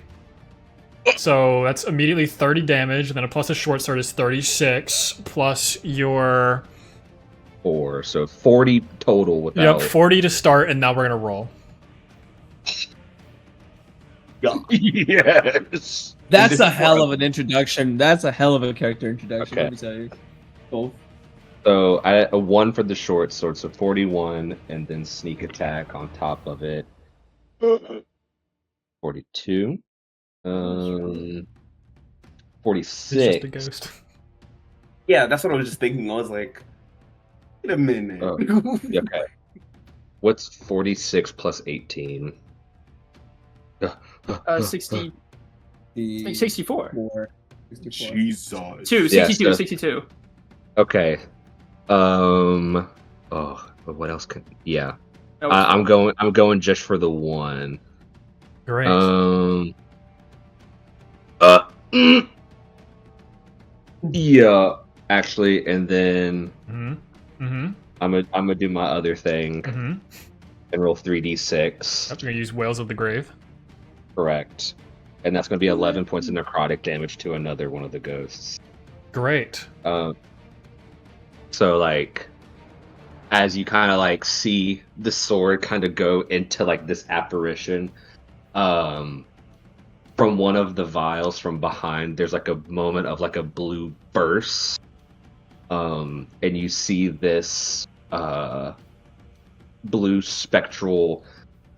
So that's immediately 30 damage, and then a plus a short sword is 36, plus your 4, so 40 total without. 40 to start, and now we're gonna roll. Yes. That's a hell of an introduction. That's a hell of a character introduction. Okay. Let me tell you. Both. So a 1 for the short sword, so 41, and then sneak attack on top of it. 42. It's 46. just a ghost. Yeah, that's what I was just thinking. I was like, wait a minute. Oh. Okay. What's 46 plus 18? 60, The 64. 64. Jesus. 2, Yeah, 62, so- 62. Okay. Oh, what else can? Yeah. No, I'm going just for the 1. Great. Mm. Yeah, actually, and then Mm-hmm. Mm-hmm. I'm gonna do my other thing Mm-hmm. and roll 3d6. I'm gonna use Whales of the Grave. Correct, and that's gonna be 11 points of necrotic damage to another one of the ghosts. Great. So like, as you kind of like see the sword kind of go into like this apparition. From one of the vials from behind, there's like a moment of like a blue burst. And you see this blue spectral,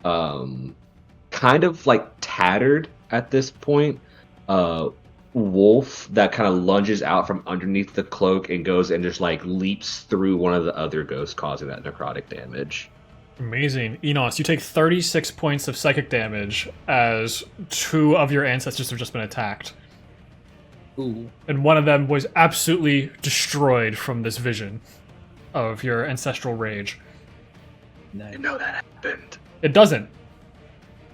kind of like tattered at this point, wolf that kind of lunges out from underneath the cloak and goes and just like leaps through one of the other ghosts, causing that necrotic damage. Amazing. Enos, you take 36 points of psychic damage as 2 of your ancestors have just been attacked. Ooh. And one of them was absolutely destroyed from this vision of your ancestral rage. Nice. You know that happened. It doesn't.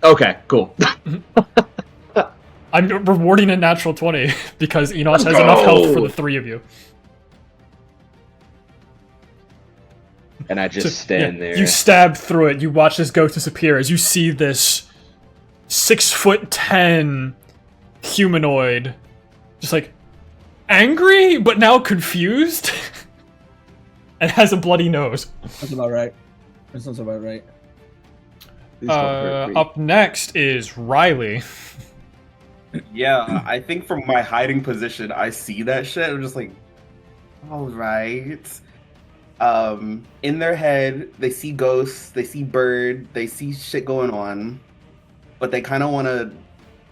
Okay, cool. I'm rewarding a natural 20 because Enos has Let's enough health go! for the 3 of you. And I just stand there. You stab through it. You watch this ghost disappear as you see this 6'10" humanoid, just like angry but now confused, and has a bloody nose. That's about right. That sounds about right. Up next is Riley. Yeah, I think from my hiding position, I see that shit. I'm just like, all right. In their head, they see ghosts, they see bird, they see shit going on, but they kind of want to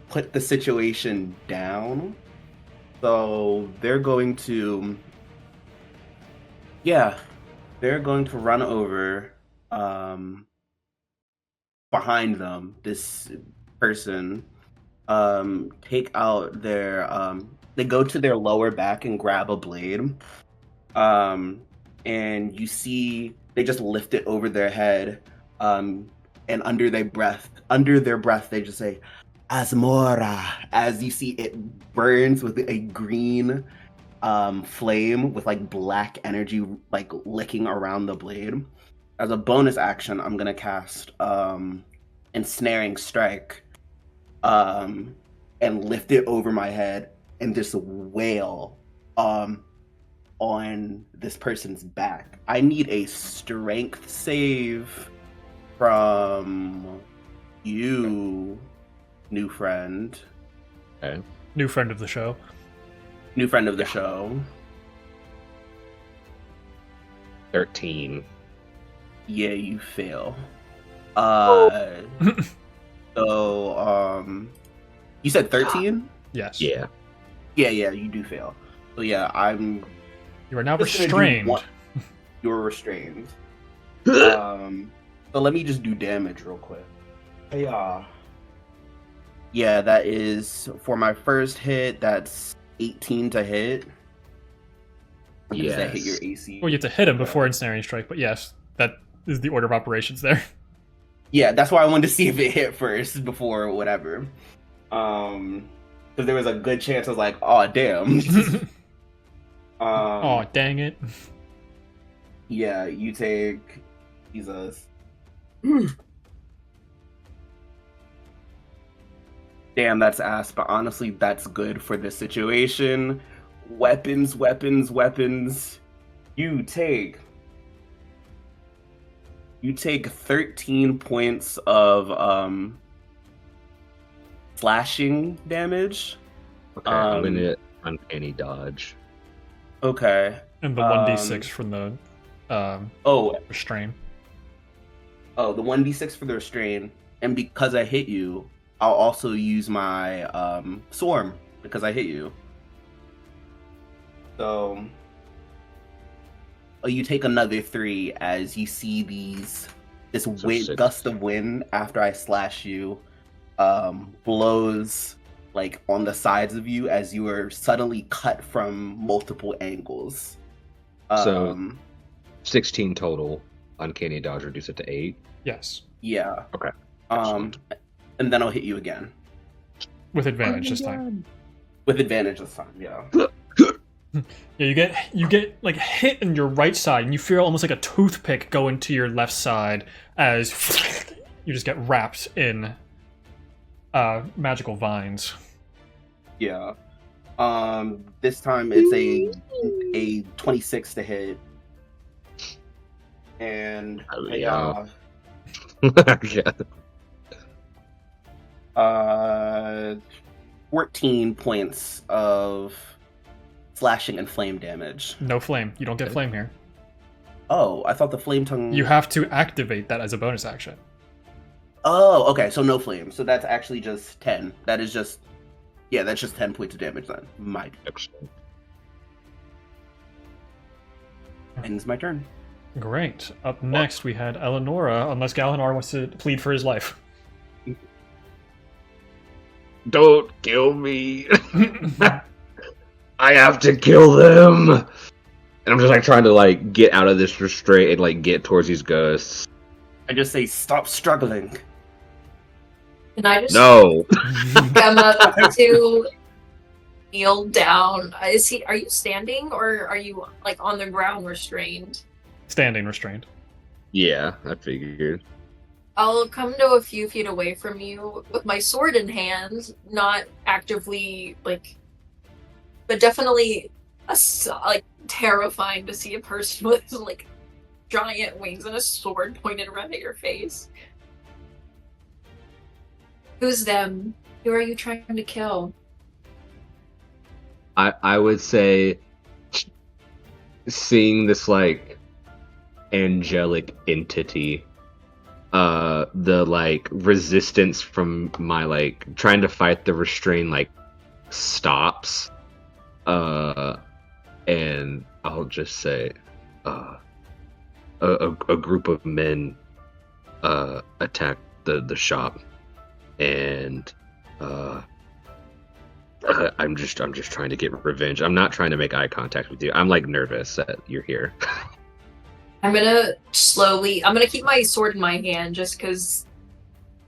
put the situation down. So they're going to, they're going to run over behind them, this person, take out their, they go to their lower back and grab a blade. And you see they just lift it over their head, and under their breath, they just say, Asmora, as you see it burns with a green flame with like black energy like licking around the blade. As a bonus action, I'm gonna cast Ensnaring Strike, and lift it over my head and just wail on this person's back. I need a strength save from you, new friend. Okay. New friend of the show. New friend of the show. 13. Yeah, you fail. So, you said 13? Yes. Yeah. Yeah, you do fail. So yeah, You are now just gonna do restrained. You're restrained. So let me just do damage real quick. Yeah, that is for my first hit. That's 18 to hit. Does that hit your AC? Well, you have to hit him before ensnaring strike, but yes, that is the order of operations there. Yeah, that's why I wanted to see if it hit first before whatever. Because there was a good chance I was like, oh damn. Oh, dang it. Yeah, you take Jesus. Damn, that's ass, but honestly, that's good for this situation. Weapons. You take 13 points of slashing damage. Okay, I'm gonna uncanny dodge. Okay. And the 1d6 from the restrain. Oh, the 1d6 for the restrain. And because I hit you, I'll also use my swarm because I hit you. So you take another 3 as you see this gust of wind after I slash you blows like on the sides of you as you are suddenly cut from multiple angles. So 16 total. Uncanny dodge, reduce it to 8. Yes. Yeah. Okay. And then I'll hit you again. With advantage this time. With advantage this time, yeah. Yeah, you get like hit in your right side, and you feel almost like a toothpick go into your left side as you just get wrapped in magical vines. Yeah. This time it's a 26 to hit. And Yeah. Yeah. 14 points of slashing and flame damage. No flame. You don't get flame here. Oh, I thought the flame tongue. You have to activate that as a bonus action. Oh, okay. So no flame. So that's actually just 10. That is just. Yeah, that's just 10 points of damage then. Excellent. Ends my turn. Great. Up next, we had Elanora, unless Galanor wants to plead for his life. Don't kill me. I have to kill them. And I'm just like trying to like get out of this restraint and like get towards these ghosts. I just say, stop struggling. Can I just No. come up to kneel down? Are you standing or are you like on the ground restrained? Standing restrained. Yeah, I figured. I'll come to a few feet away from you with my sword in hand, not actively like, but definitely like terrifying to see a person with like giant wings and a sword pointed right at your face. Who's them? Who are you trying to kill? I would say seeing this like angelic entity, the like resistance from my like trying to fight the restraint like stops, and I'll just say a group of men attacked the shop, and I'm just trying to get revenge. I'm not trying to make eye contact with you. I'm like nervous that you're here. I'm gonna keep my sword in my hand just because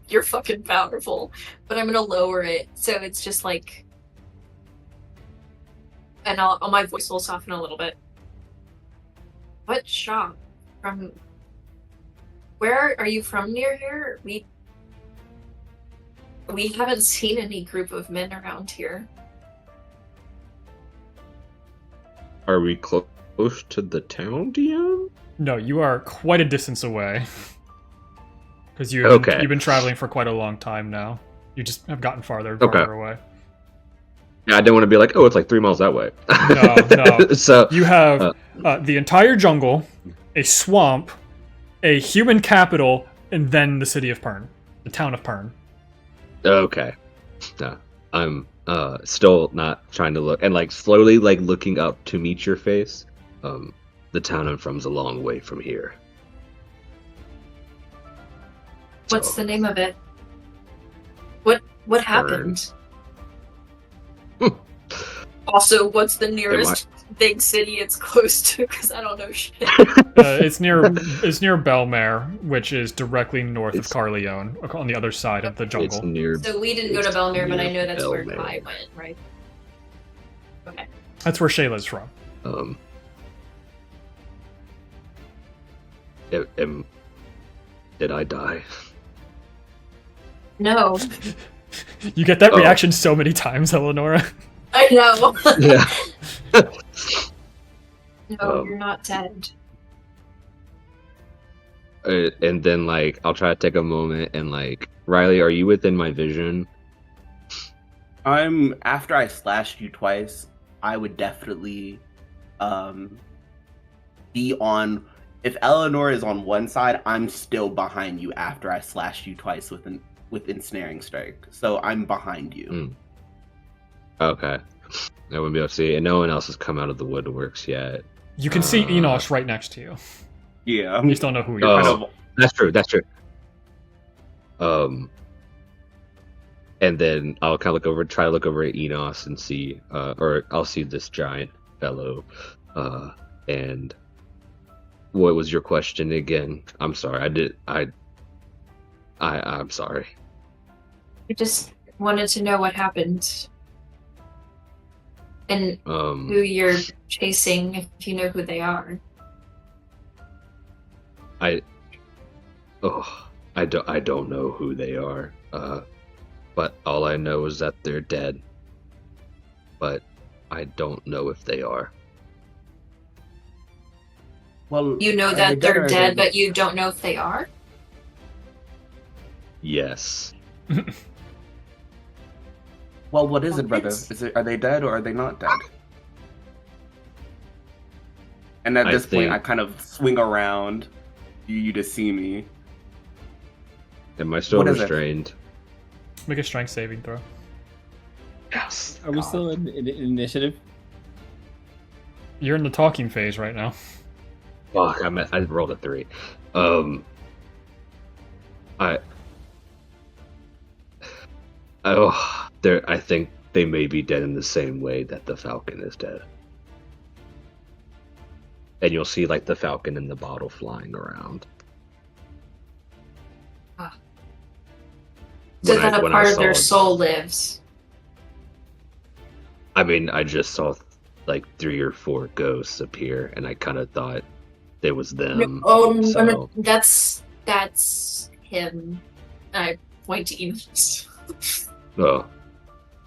you're fucking powerful, but I'm gonna lower it so it's just like, and my voice will soften a little bit. What shop? From where are you from near here? We haven't seen any group of men around here. Are we close to the town, DM? No, you are quite a distance away. Because you've been traveling for quite a long time now. You just have gotten farther and farther away. Yeah, I didn't want to be like, oh, it's like 3 miles that way. No. So you have the entire jungle, a swamp, a human capital, and then the city of Pern. The town of Pern. Okay. No, I'm still not trying to look, and like slowly like looking up to meet your face. The town I'm from's a long way from here. What's the name of it? What happened? Also, what's the nearest big city it's close to? Because I don't know shit. It's near Belmare, which is directly north of Carleon, on the other side of the jungle. It's near. So we didn't go to Belmare, but I know that's where Belmare. Kai went, right? Okay. That's where Shayla's from. Did I die? No. You get that reaction so many times, Eleonora. I know. Yeah. No, you're not dead. And then like I'll try to take a moment and like, Riley, are you within my vision? After I slashed you twice, I would definitely be on. If Eleanor is on one side, I'm still behind you after I slashed you twice with ensnaring strike. So I'm behind you. Okay. I wouldn't be able to see, and no one else has come out of the woodworks yet. You can see Enos right next to you. Yeah. You just don't know who you're Oh, that's true. And then I'll kind of try to look over at Enos and see, or I'll see this giant fellow. And what was your question again? I'm sorry. I'm sorry. I just wanted to know what happened. And who you're chasing, if you know who they are. I don't know who they are. But all I know is that they're dead. But I don't know if they are. Well, You know are that they they're or dead, they- but you don't know if they are? Yes. Well, what is it, brother? It's- Are they dead or are they not dead? And at I this point, think- I kind of swing around for you to see me. Am I still What is it? restrained? Make a strength saving throw. Yes. Are we still in initiative? You're in the talking phase right now. Fuck, I rolled a 3. I think they may be dead in the same way that the falcon is dead. And you'll see like the falcon and the bottle flying around. So When I- then a when I part of saw their it- soul lives. I mean, I just saw like 3 or 4 ghosts appear, and I kind of thought it was them. Oh, so- no, that's him. I point to Enos. Oh,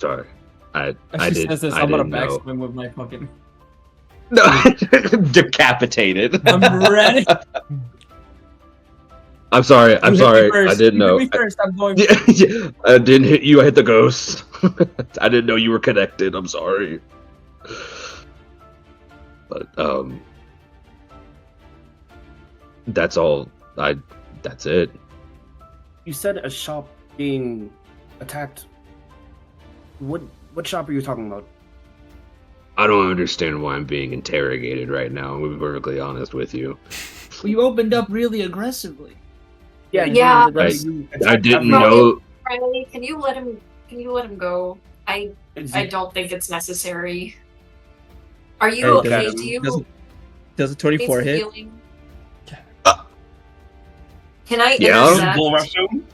sorry. I She did. says this, I I'm gonna didn't know. backswing with my fucking. No, decapitated. I'm ready. I'm sorry. I'm You hit me sorry. I first. didn't You know. hit me first. I'm going. Yeah, I didn't hit you. I hit the ghost. I didn't know you were connected. I'm sorry. But that's all. That's it. You said a shop being attacked. What shop are you talking about? I don't understand why I'm being interrogated right now. I'm gonna be perfectly honest with you. Well, you opened up really aggressively. Yeah, Yeah. you I didn't Riley- know. Riley, can you let him go? I don't think it's necessary. Are you Hey, okay? does- Do you Does a need 24 some hit? healing? Can I Yeah. intercept? Bull rush him?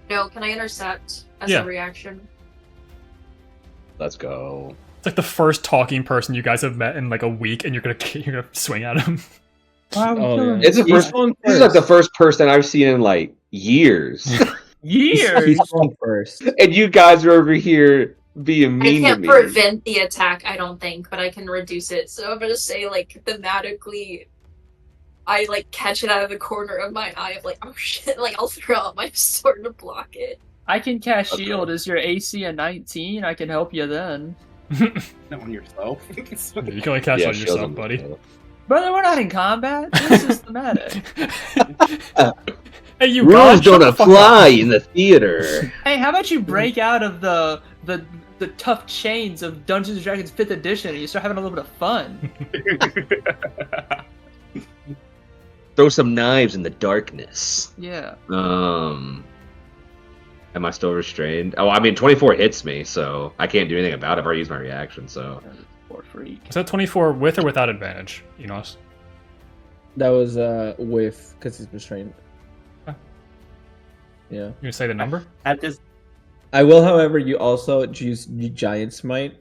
No, can I intercept as Yeah. a reaction? Let's go. It's like the first talking person you guys have met in like a week, and you're gonna swing at him. Oh, yeah. It's the He's first. going This is like the first. first person I've seen in like years, Years. He's going first. and you guys are over here being I mean to can't me. prevent the attack, I don't think, but I can reduce it. So I'm gonna say, like, thematically, I like catch it out of the corner of my eye of like, oh shit, like I'll throw out my sword to block it. I can cast Okay. shield. Is your AC a 19? I can help you then. Not on yourself. You can only cast Yeah, on shields yourself, on buddy. myself. Brother, we're not in combat. This is thematic. Hey, you Rules God, shut don't the fuck apply up. in the theater. Hey, how about you break out of the tough chains of Dungeons and Dragons 5th edition and you start having a little bit of fun? Throw some knives in the darkness. Yeah. Am I still restrained? Oh, I mean, 24 hits me, so I can't do anything about it. I've already used my reaction, so. Poor freak. Is that 24 with or without advantage, Enos? That was with because he's restrained. Okay. Yeah. You gonna say the number? At this, I will, however, you also use Giant Smite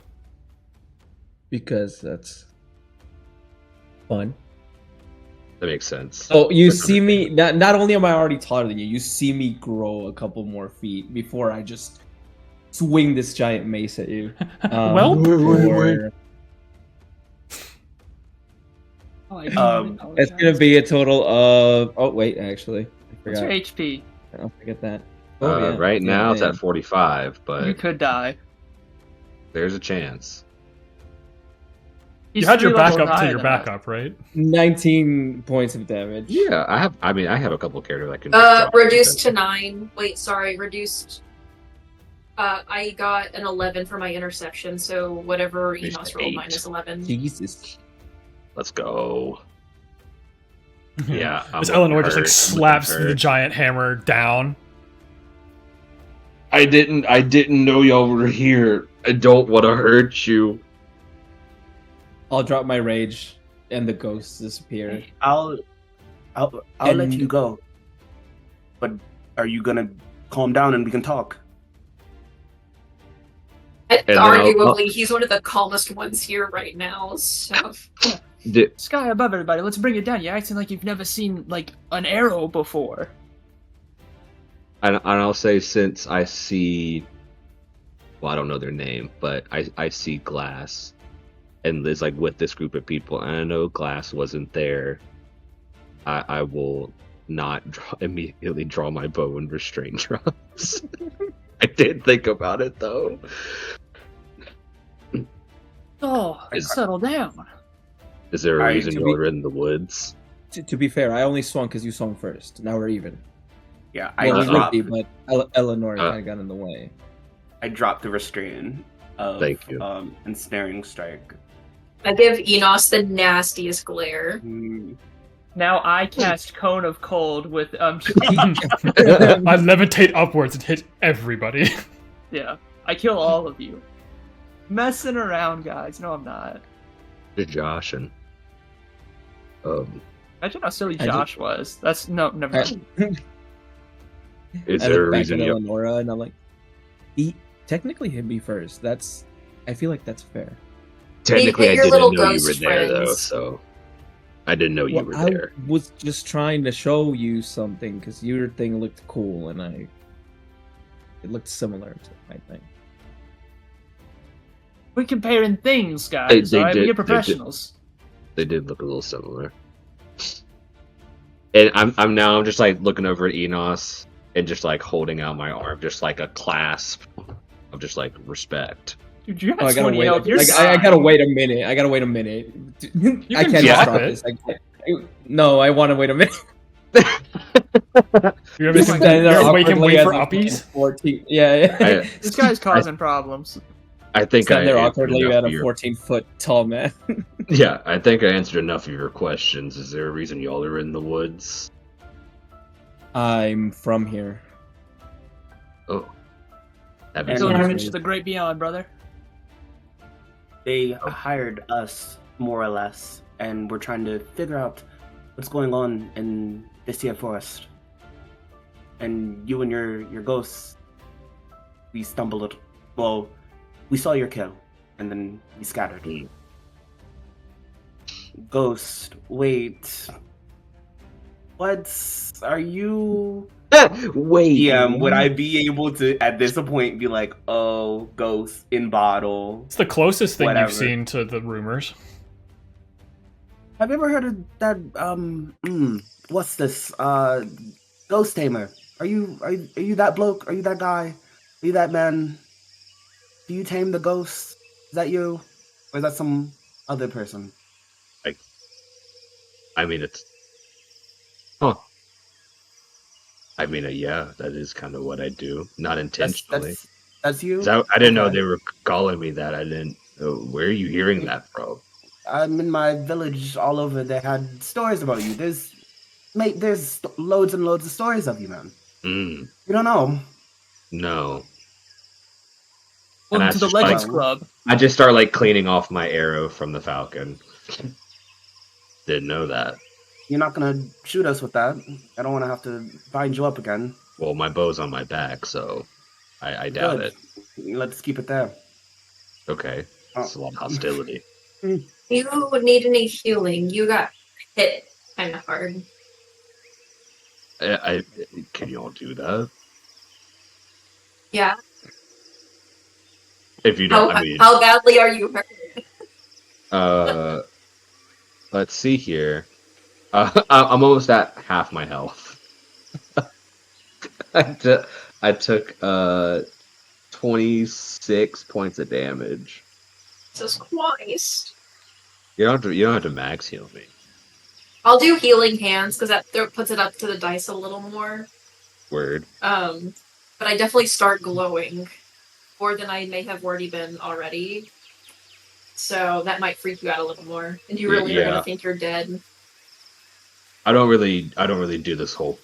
because that's fun. That makes sense. So you For see me. Not only am I already taller than you, you see me grow a couple more feet before I just swing this giant mace at you. Well, for- Oh, it's gonna be a total of. Oh wait, actually, I What's your forgot. HP? I'll forget that. Oh, yeah. Right Yeah, now, it's yeah. at 45, You but could die. there's a chance. He's you had your 3 levels backup to higher your than us. backup, right? 19 points of damage. Yeah, I have. I mean, I have a couple of characters I can. Reduced to 9. Wait, sorry, reduced. I got an 11 for my interception, so whatever Reduced Enos to rolled 8. minus 11. Jesus. Let's go. Yeah. As I'm Eleanor just like hurt. slaps I'm hurt. the giant hammer down. I didn't know y'all were here. I don't want to hurt you. I'll drop my rage, and the ghosts disappear. I'll let And- you go. But are you gonna calm down and we can talk? then I'll- Arguably, he's one of the calmest ones here right now, so... Sky above everybody, let's bring it down. You're acting like you've never seen, like, an arrow before. And I'll say, since I see, well, I don't know their name, but I see glass, and it's like with this group of people, and I know Glass wasn't there, I will not immediately draw my bow and restrain draws. I did think about it though. Oh, settle down. Is there a Alright, reason to you be- were in the woods? To be fair, I only swung because you swung first. Now we're even. Yeah, Well, we would dropped, be, but Eleanor kind of got in the way. I dropped the restrain of Thank you. ensnaring strike. I give Enos the nastiest glare. Now I cast Cone of Cold with I levitate upwards and hit everybody. yeah. I kill all of you. Messing around, guys. No, I'm not. Josh and Imagine how silly I Josh was. That's no, never mind. is I there a look back reason at you? Eleonora and I'm like, he technically hit me first. I feel like that's fair. Technically, I your didn't little know you were ghost there though, friends. so I didn't know you were I there. was just trying to show you something because your thing looked cool and it looked similar to my thing. We're comparing things, guys. They Alright, did- we they get did. professionals. They did look a little similar. And I'm just like looking over at Enos and just like holding out my arm, just like a clasp of just like respect. Dude, you're Oh, not I gotta 20 wait. out. You're I gotta wait a minute. I gotta wait a minute. I can can't drop drop it. this. No, I want to wait a minute. You're gonna wake and wait for uppies? 14. Yeah. This guy's causing problems. I think I Stand there answered awkwardly enough at a of your- 14-foot tall man. Yeah, I think I answered enough of your questions. Is there a reason y'all are in the woods? I'm from here. Oh, that makes And- sense. Pilgrimage to the great beyond, brother. They hired us, more or less, and we're trying to figure out what's going on in this here forest. And you and your ghosts, we stumbled. Well, we saw your kill, and then we scattered. Ghost, wait. What are you? Wait. Yeah, would I be able to, at this point, be like, oh, ghost in bottle? It's the closest thing Whatever. you've seen to the rumors. Have you ever heard of that? What's this? Ghost tamer. Are you that bloke? Are you that guy? Are you that man? Do you tame the ghosts? Is that you, or is that some other person? I mean, it's. Huh. I mean, yeah, that is kind of what I do. Not intentionally. That's you. 'Cause I didn't know Okay. they were calling me that. I didn't. Where are you hearing that from? I'm in my village. All over, they had stories about you. There's loads and loads of stories of you, man. Mm, You don't know. no. Welcome I to the just Legends like- Club. I just start like cleaning off my arrow from the falcon. Didn't know that. You're not gonna shoot us with that. I don't want to have to bind you up again. Well, my bow's on my back, so I doubt Good. it. Let's keep it there. Okay. It's a lot of hostility. You would need any healing. You got hit kind of hard. Can y'all do that? Yeah. If you How, don't, I mean, how badly are you hurt? let's see here. I'm almost at half my health. I took 26 points of damage. Jesus Christ. You don't have to max heal me. I'll do healing hands because that puts it up to the dice a little more. Word. But I definitely start glowing more than I may have already been already. So that might freak you out a little more, and you really are Yeah. gonna think you're dead. I don't really do this whole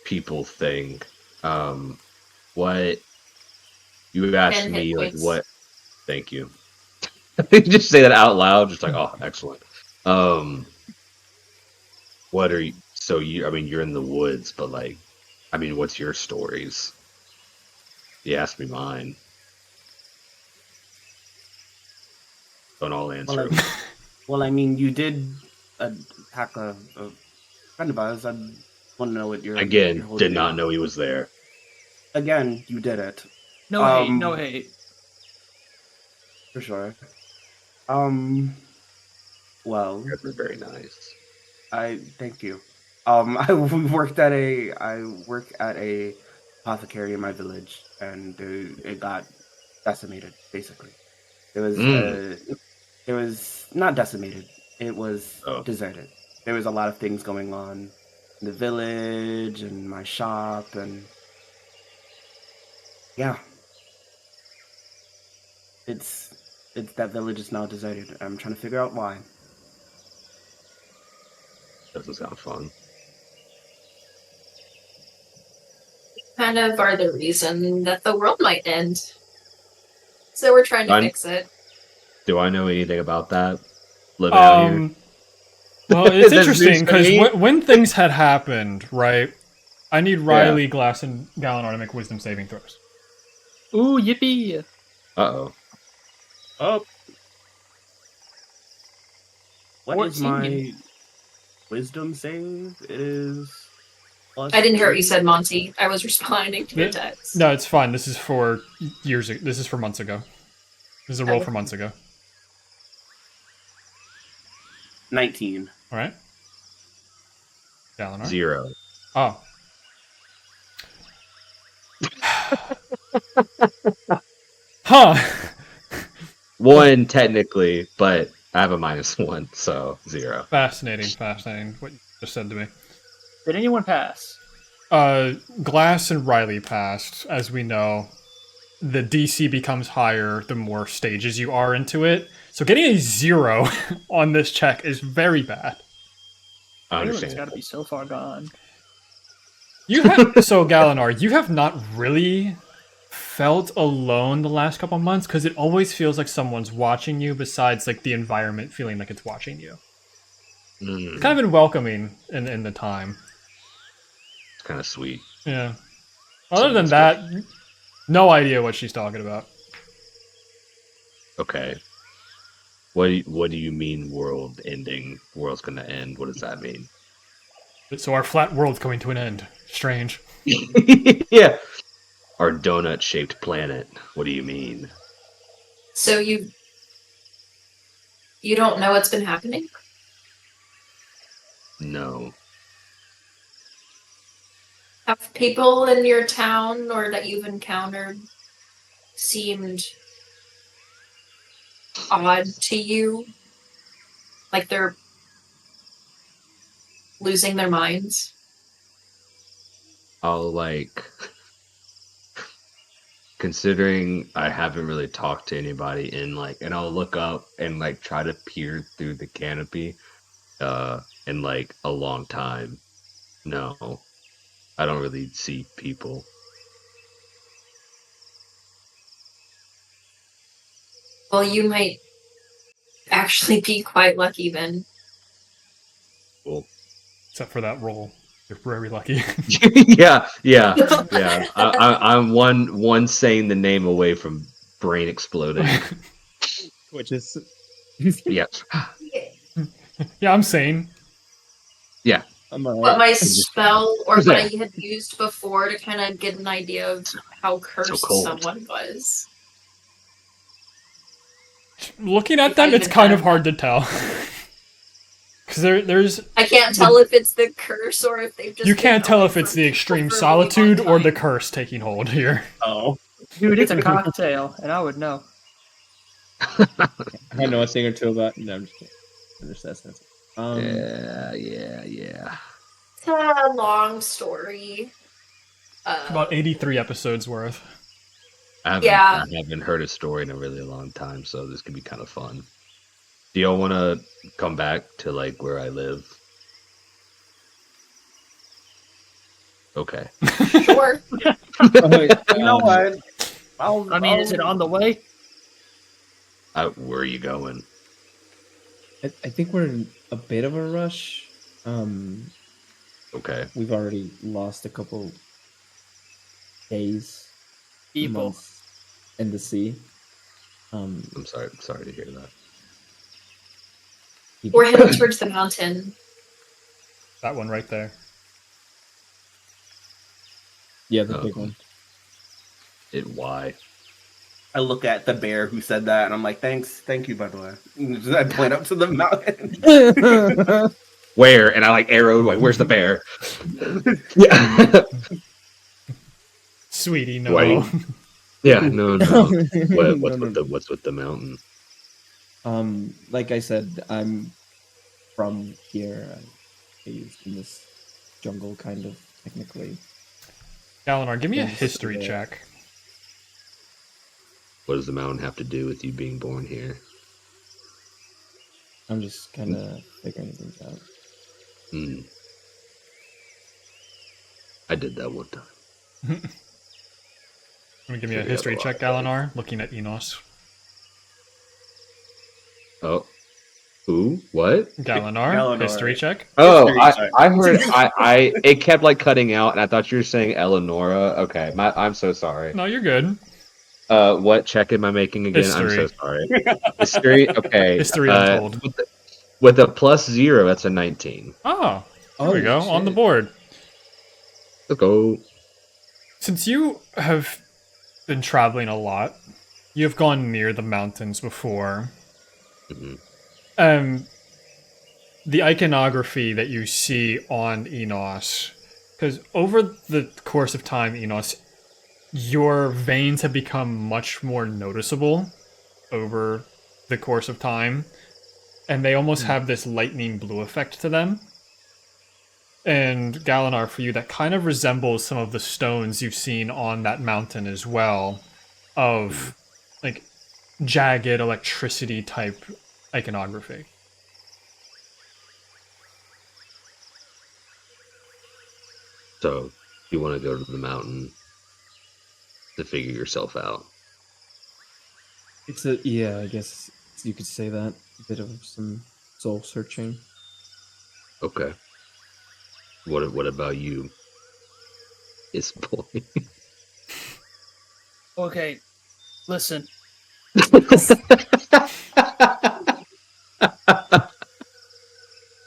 people thing. What you asked 10 me hit like points. what? Thank you. You just say that out loud, just like, oh, excellent. What are you? So you? I mean, you're in the woods, but like, I mean, what's your stories? You asked me mine. Don't all answer. Well, I mean, you did attack a friend of ours. I want to know what you're Again, holding did not in. know he was there. Again, you did it No hate, Um, no hate. for sure. Well, You guys were very nice. I thank you. I work at a apothecary in my village, and it got decimated. Basically, it was Mm. it was not decimated. It was Oh. deserted. There was a lot of things going on in the village and my shop, and yeah, it's that village is now deserted. I'm trying to figure out why. Doesn't sound fun. Kind of are the reason that the world might end. So we're trying to Fine. fix it. Do I know anything about that? Living out here? Well, it's That's interesting news for because me. when things had happened, right? I need Riley, Glass, and Galanor to make wisdom saving throws. Ooh, yippee! Uh-oh. Oh, what is 14. my wisdom save? It is. I didn't hear what you said, Monty. I was responding to your Yeah. text. No, it's fine. This is for years. This is for months ago. This is a roll Okay. for months ago. 19. All right. Galanor. 0. Oh. Huh. 1 technically, but I have a -1, so 0. Fascinating. What you just said to me. Did anyone pass? Glass and Riley passed. As we know, the DC becomes higher the more stages you are into it. So getting a 0 on this check is very bad. I Everyone's understand. got to be so far gone. You have so Galanor, you have not really felt alone the last couple months because it always feels like someone's watching you. Besides, like the environment feeling like it's watching you. Mm, It's kind of been welcoming in the time. it's kind of sweet. Yeah. Other than that, no idea what she's talking about. Okay. What do you mean world ending? World's gonna end. What does that mean? So our flat world's coming to an end. Strange. Yeah. Our donut-shaped planet. What do you mean? So you don't know what's been happening? No. Have people in your town or that you've encountered seemed odd to you? Like they're losing their minds? I'll considering I haven't really talked to anybody and I'll look up and try to peer through the canopy in a long time. No. I don't really see people. Well, you might actually be quite lucky then. Cool. Except for that roll. You're very lucky. yeah. I'm one saying the name away from brain exploding. Which is Yeah. Yeah, I'm sane. Yeah. I'm What my spell or what I Yeah. had used before to kind of get an idea of how cursed cold. someone was. Looking at If I them, it's even kind of have hard to tell. Because there's I can't tell if it's the curse or if they've just. you can't been tell away if it's from the people extreme for a really long solitude or the time. curse taking hold here. Oh, Dude, it's a cocktail, and I would know. I know a thing or two about. No, I'm just kidding. That's Yeah. It's a long story. About 83 episodes worth. I haven't heard a story in a really long time, so this could be kind of fun. Do y'all want to come back to where I live? Okay. Sure. You know what? Is it on the way? Where are you going? I think we're in a bit of a rush. Okay. We've already lost a couple days, People. months in the sea. I'm sorry to hear that. We're heading towards the mountain. That one right there. Yeah, the big one. Why? I look at the bear who said that, and I'm like, thank you, by the way. And I point up to the mountain. Where? And I like arrow. Like, where's the bear? Yeah. Sweetie, no. Wait. Yeah. No. No. No, What's with the mountain? Like I said, I'm from here. I used in this jungle, kind of technically. Elanora, give me a Yes, history yeah. check. What does the mountain have to do with you being born here? I'm just kind of figuring things out. Hmm. I did that one time. Give me a Figure out history a lot check, of things. Elanor, looking at Enos. Oh. Who? What? Galanor, Galanor. history check. Oh, History check. I heard. I it kept like cutting out, and I thought you were saying Eleonora. Okay, I'm so sorry. No, you're good. What check am I making again? I'm so History. sorry. History. Okay. History untold. With a +0, that's a 19. Oh, there Oh, we go, on the shit. board. Let's go. Since you have been traveling a lot, you've gone near the mountains before. Mhm. The iconography that you see on Enos, because over the course of time, Enos, your veins have become much more noticeable over the course of time, and they almost have this lightning blue effect to them. And Galinar, for you, that kind of resembles some of the stones you've seen on that mountain as well, of like jagged electricity type iconography. So you want to go to the mountain to figure yourself out. It's a yeah, I guess you could say that. A bit of some soul searching. Okay. What about you, Is boy? Okay, listen.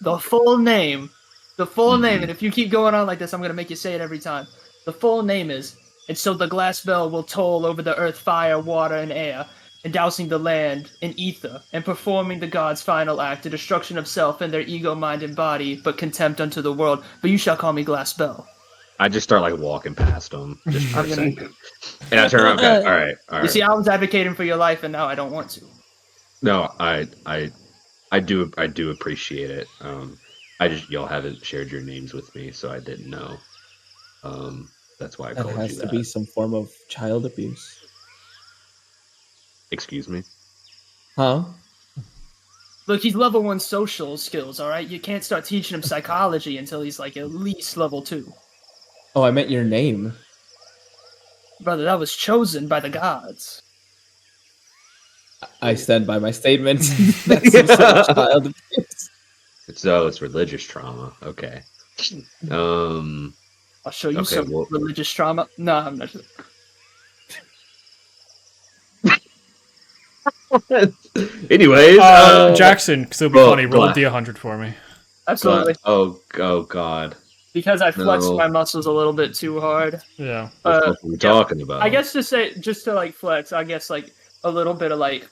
The full name. The full name, and if you keep going on like this, I'm gonna make you say it every time. The full name is, and so the glass bell will toll over the earth, fire, water, and air, and dousing the land in ether, and performing the gods' final act, the destruction of self and their ego, mind, and body, but contempt unto the world. But you shall call me Glass Bell. I just start like walking past them, just for I'm a gonna- second, and I turn around. Okay, all right, all You right. see, I was advocating for your life, and now I don't want to. No, I do appreciate it. I just y'all haven't shared your names with me, so I didn't know. That's why I That called has you to that. be some form of child abuse. Excuse me. Huh? Look, he's level 1 social skills, alright? You can't start teaching him psychology until he's like at least level 2. Oh, I meant your name. Brother, that was chosen by the gods. I stand by my statement. That's some sort of child abuse. It's religious trauma. Okay. I'll show you Okay, some well- religious trauma. No, I'm not. Anyways, Jackson, because it'll be well, funny, roll a Glass. D100 for me. Absolutely. oh god. Because I flexed No. my muscles a little bit too hard. Yeah. That's what we're talking about. I guess just to like flex, I guess like a little bit of like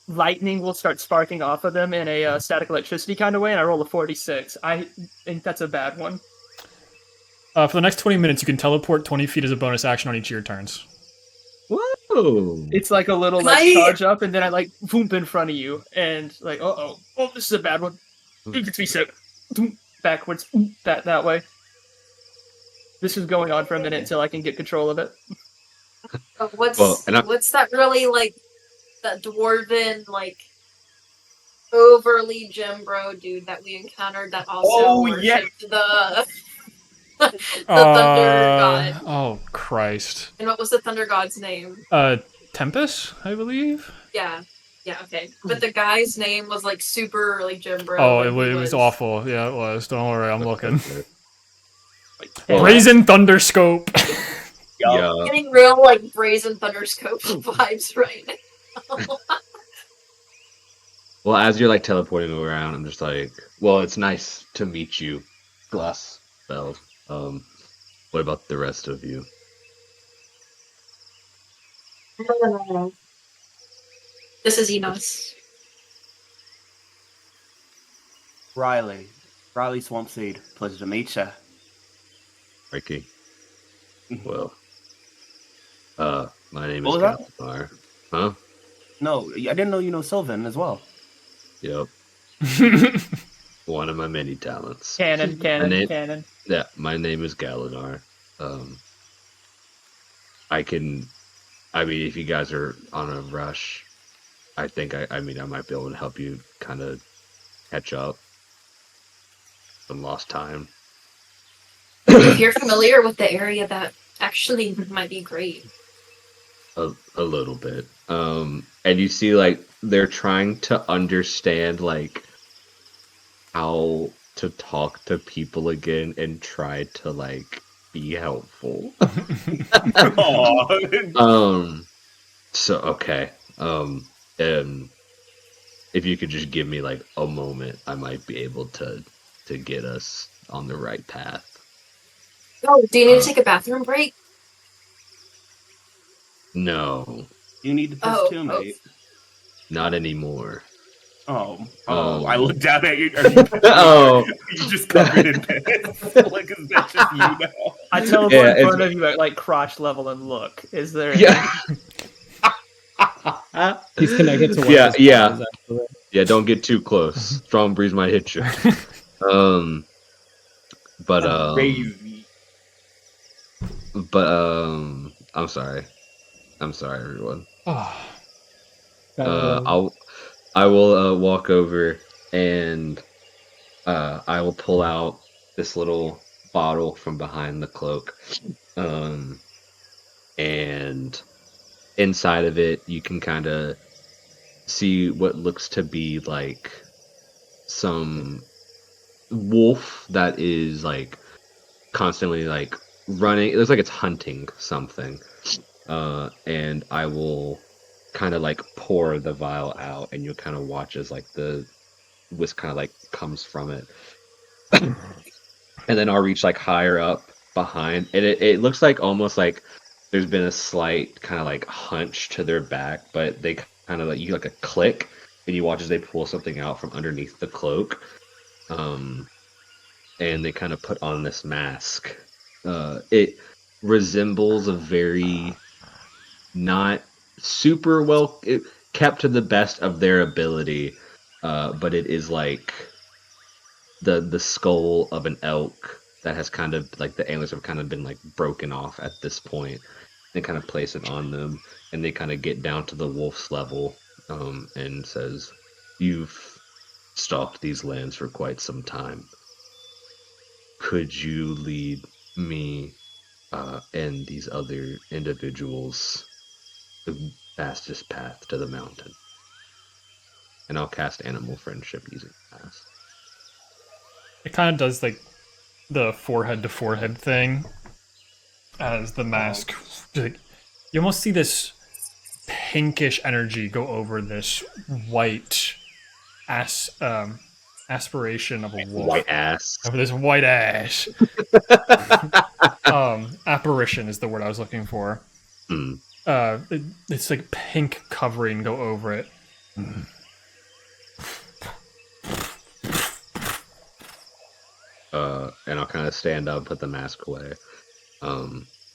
lightning will start sparking off of them in a static electricity kind of way, and I roll a 46. I think that's a bad one. For the next 20 minutes, you can teleport 20 feet as a bonus action on each of your turns. Whoa. It's like a little Can like I- charge up, and then I like boom in front of you, and like oh this is a bad one. It gets me sick. Backwards that way. This is going on for a minute until I can get control of it. What's Well, and what's that really like that dwarven like overly gem bro dude that we encountered that also Oh, worshipped yeah. the thunder god. Oh, Christ. And what was the thunder god's name? Tempest, I believe? Yeah. Yeah, okay. But the guy's name was like super like gem bro. Oh, and it he was awful. Yeah, it was. Don't worry, I'm looking. Well, Brazen Thunderscope! yeah. Getting real like brazen thunderscope vibes right now. Well, as you're like teleporting around, I'm just like, well, it's nice to meet you, Glass Bell. What about the rest of you? No. This is Enos. Riley. Riley Swamppseed. Pleasure to meet you. Ricky. Well, my name What is was that? Gaspar. Huh? No, I didn't know you know Sylvan as well. Yep. One of my many talents. Cannon. Yeah, my name is Galadar. I mean, if you guys are on a rush, I think I might be able to help you kind of catch up. Some lost time. If you're familiar with the area, that actually might be great. A little bit. And you see, like, they're trying to understand, like, how to talk to people again and try to, like, be helpful. So, okay. If you could just give me, like, a moment, I might be able to get us on the right path. Oh, do you need to take a bathroom break? No, You need to piss Oh, too, mate. not anymore. I looked down at you. Oh. You just covered in piss. Like, is that just you now? I teleport Yeah, in it's- front of you at like crotch level and look. Is there? Yeah. He's connected to one Yeah, of his yeah. bosses, actually. Yeah, don't get too close. Strong breeze might hit you. Crazy. I'm sorry. I'm sorry, everyone. Gotta I will walk over and I will pull out this little bottle from behind the cloak. And inside of it, you can kind of see what looks to be like some wolf that is like constantly like running. It looks like it's hunting something. And I will kind of like pour the vial out, and you'll kind of watch as like the whisk kind of like comes from it. And then I'll reach like higher up behind, and it looks like almost like there's been a slight kind of like hunch to their back, but they kind of like you like a click, and you watch as they pull something out from underneath the cloak, and they kind of put on this mask. It resembles a very not super well kept to the best of their ability, but it is like the skull of an elk that has kind of like the antlers have kind of been like broken off at this point. They kind of place it on them, and they kind of get down to the wolf's level, and says, "You've stalked these lands for quite some time. Could you lead me and these other individuals the fastest path to the mountain?" And I'll cast Animal Friendship using pass. It kind of does like the forehead to forehead thing as the mask. Like, you almost see this pinkish energy go over this white aspiration of a wolf. White ass. Over this white ash. Apparition is the word I was looking for. Mm. It's like pink covering go over it. And I'll kind of stand up, put the mask away.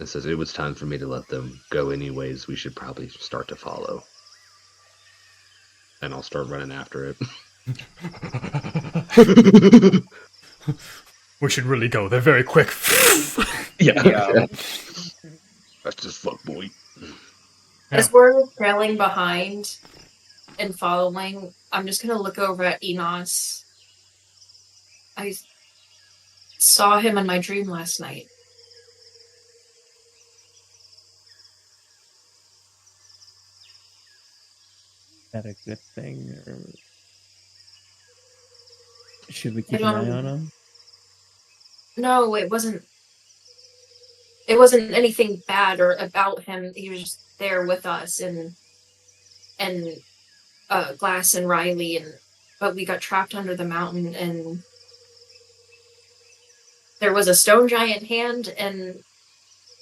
It says, "It was time for me to let them go anyways. We should probably start to follow." And I'll start running after it. We should really go. They're very quick. Yeah. That's just fuck boy. As we're trailing behind and following, I'm just gonna look over at Enos. I saw him in my dream last night. that a good thing, or should we keep an eye on him? No, it wasn't. It wasn't anything bad or about him. He was just there with us, and Glass and Riley, but we got trapped under the mountain, and there was a stone giant hand, and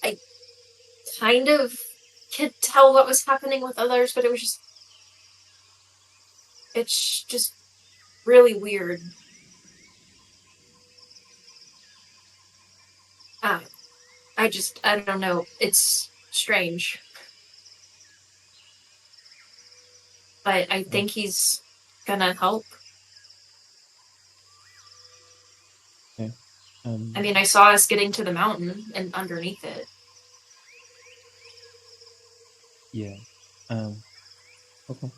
I kind of could tell what was happening with others, but it's just really weird. I don't know. It's strange. But I think he's gonna help. Okay. I mean, I saw us getting to the mountain and underneath it. Yeah. Okay.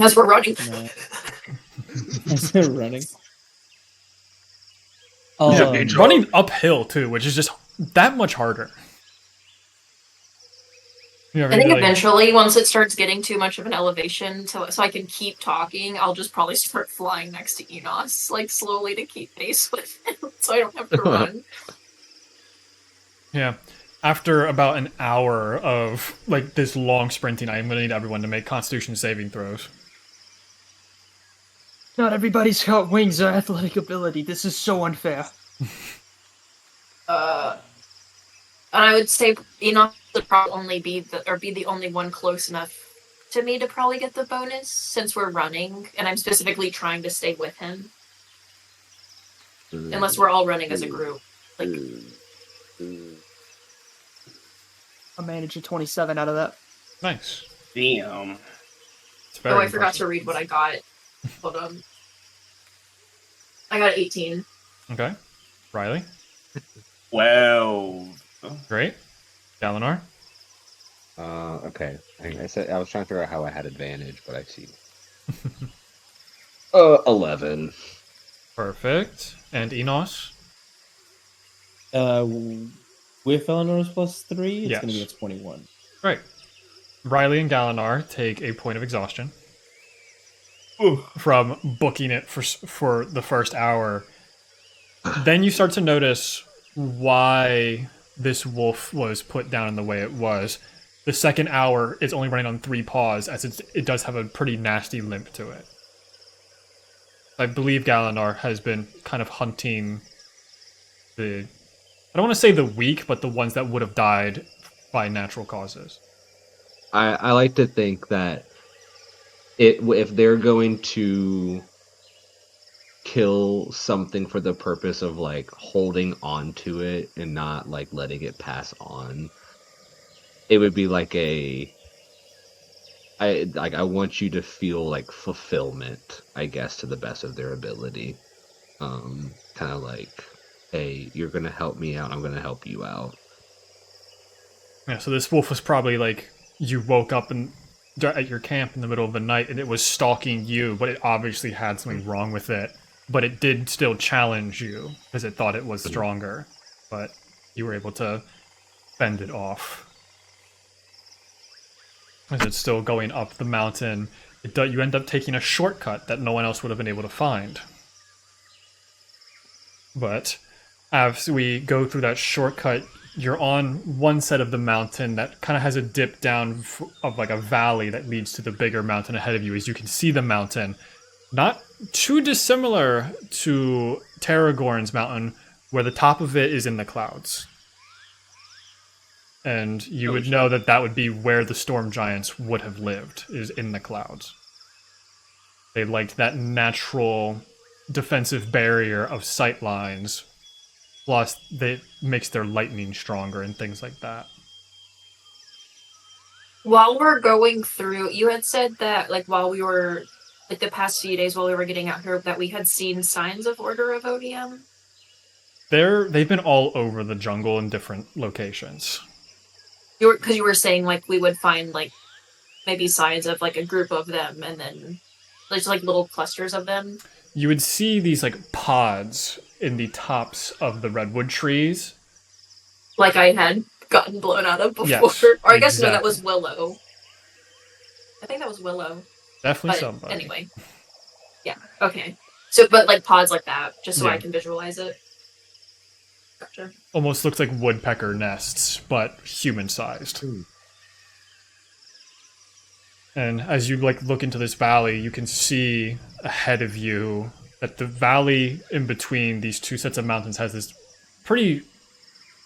As we're running. As they're running. Yeah, running uphill too, which is just that much harder. You know, I think really- eventually, once it starts getting too much of an elevation, so I can keep talking, I'll just probably start flying next to Enos, like slowly to keep pace with him, so I don't have to run. Yeah. After about an hour of like this long sprinting, I'm gonna need everyone to make Constitution saving throws. Not everybody's got wings or athletic ability. This is so unfair. And I would say Enos would probably only be the only one close enough to me to probably get the bonus, since we're running, and I'm specifically trying to stay with him. Unless we're all running as a group. Like, I managed a 27 out of that. Nice. Damn. It's very I forgot impressive. to read what I got. Hold on. I got 18. Okay. Riley. 12. Great. Dalinar. Okay. I was trying to figure out how I had advantage, but I see. 11. Perfect. And Enos. With Eleanor's +3, it's Yes. going to be a 21. Right. Riley and Dalinar take a point of exhaustion from booking it for the first hour. Then you start to notice why this wolf was put down in the way it was. The second hour is only running on 3 paws, as it does have a pretty nasty limp to it. I believe Dalinar has been kind of hunting I don't want to say the weak, but the ones that would have died by natural causes. I like to think that if they're going to kill something for the purpose of like holding on to it and not like letting it pass on, it would be like I want you to feel like fulfillment, I guess, to the best of their ability. Kind of like, hey, you're gonna help me out, I'm gonna help you out. Yeah, so this wolf was probably like, you woke up at your camp in the middle of the night and it was stalking you, but it obviously had something wrong with it. But it did still challenge you because it thought it was stronger. But you were able to fend it off. As it's still going up the mountain, you end up taking a shortcut that no one else would have been able to find. But as we go through that shortcut, you're on one side of the mountain that kind of has a dip down of like a valley that leads to the bigger mountain ahead of you. As you can see the mountain, not too dissimilar to Terragorn's mountain, where the top of it is in the clouds. And you would know that that would be where the storm giants would have lived, is in the clouds. They liked that natural defensive barrier of sight lines. Plus, that makes their lightning stronger and things like that. While we're going through, you had said that, like, while we were, like, the past few days while we were getting out here, that we had seen signs of Order of Odium. They've been all over the jungle in different locations. Because you were saying, like, we would find, like, maybe signs of, like, a group of them, and then there's, like, little clusters of them. You would see these, like, pods in the tops of the redwood trees. Like I had gotten blown out of before. Yes, or I guess, no, that exactly. was Willow. I think that was Willow. Definitely But somebody. anyway. Yeah, okay. So, but, like, pods like that, just so Yeah. I can visualize it. Gotcha. Almost looks like woodpecker nests, but human-sized. And as you like look into this valley, you can see ahead of you that the valley in between these two sets of mountains has this pretty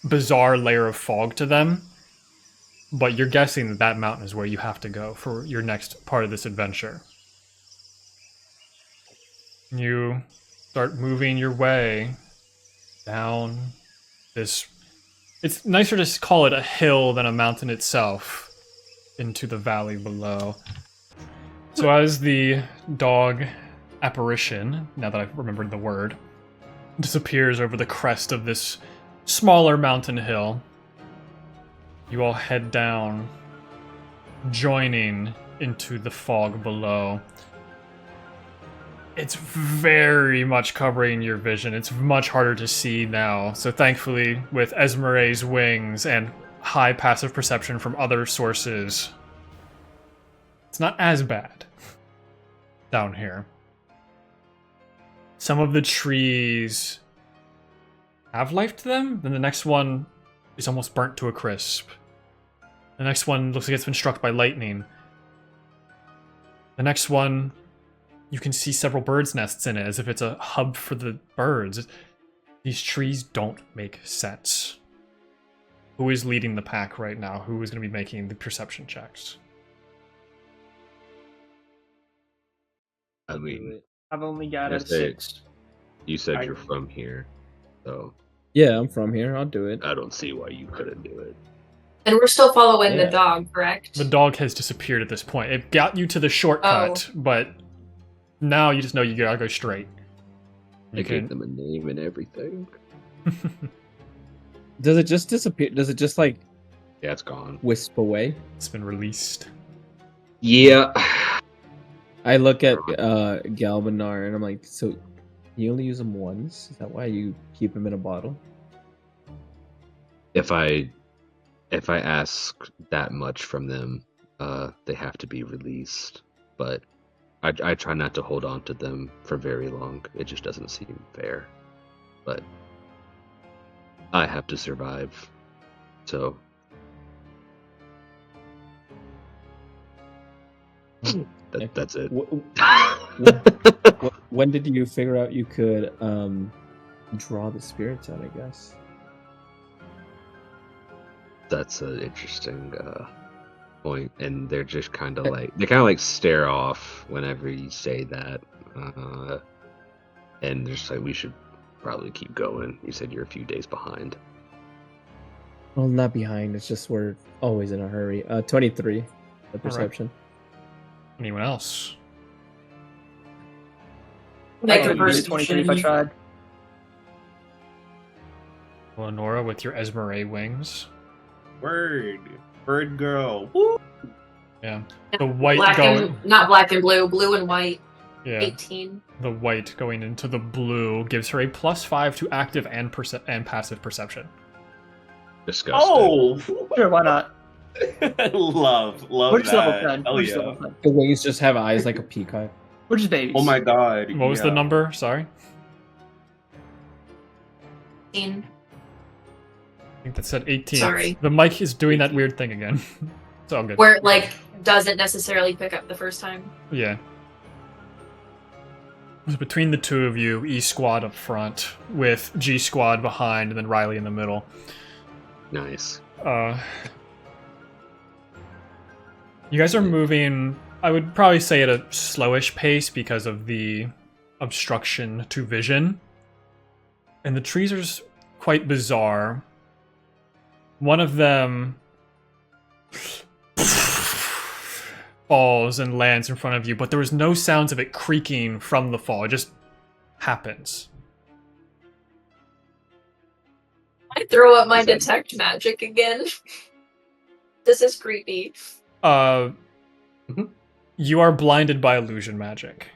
bizarre layer of fog to them. but you're guessing that that mountain is where you have to go for your next part of this adventure. You start moving your way down this... It's nicer to call it a hill than a mountain itself, into the valley below. So as the dog apparition, now that I've remembered the word, disappears over the crest of this smaller mountain hill, you all head down, joining into the fog below. It's very much covering your vision. It's much harder to see now. So thankfully, with Esmere's wings and high passive perception from other sources, it's not as bad down here. Some of the trees have life to them, then the next one is almost burnt to a crisp. The next one looks like it's been struck by lightning. The next one, you can see several birds' nests in it, as if it's a hub for the birds. These trees don't make sense. Who is leading the pack right now? Who is going to be making the perception checks? I mean, I've only got a Yes, they- 6. you said you're from here, so Yeah, I'm from here. I'll do it. I don't see why you couldn't do it. And we're still following Yeah. the dog, correct? The dog has disappeared at this point. It got you to the shortcut, but now you just know you gotta go straight. I You gave can... them a name and everything. Does it just disappear? Does it just like Yeah, it's gone. wisp away? It's been released. Yeah. I look at Galvanar and I'm like, so you only use them once? Is that why you keep them in a bottle? If I ask that much from them, they have to be released. But I try not to hold on to them for very long. It just doesn't seem fair. But I have to survive. So that's it. When did you figure out you could draw the spirits out, I guess? That's an interesting point, and they're just kind of like stare off whenever you say that, and they're just like, we should probably keep going. You said you're a few days behind. Well, not behind. It's just we're always in a hurry. 23, the perception. Anyone else? I Make could a use 23 if I tried. Elanora with your Esmeralda wings. Word. Bird girl. Woo! Yeah. The white Black going... and, not black and blue and white. Yeah. 18. The white going into the blue gives her a +5 to active and passive perception. Disgusting. Oh! Sure, why not? love We're just level that. 10. Hell We're just yeah. level 10. The wings just have eyes like a peacock. We're just babies. Oh my god. What was the yeah. number? Sorry. 18. I think that said 18. Sorry. The mic is doing that weird thing again. It's all good. Where it, like, doesn't necessarily pick up the first time. Yeah. So between the two of you, E Squad up front, with G Squad behind, and then Riley in the middle. Nice. You guys are moving, I would probably say at a slowish pace because of the obstruction to vision. And the trees are quite bizarre. One of them falls and lands in front of you, but there was no sounds of it creaking from the fall. It just happens. I throw up my detect magic again. This is creepy. You are blinded by illusion magic.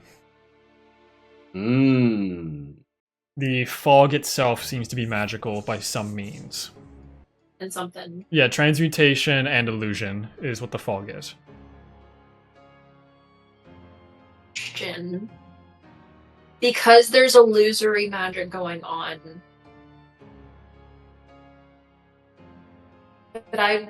The fog itself seems to be magical by some means. And something. Yeah, transmutation and illusion is what the fog is. Question. Because there's illusory magic going on, could I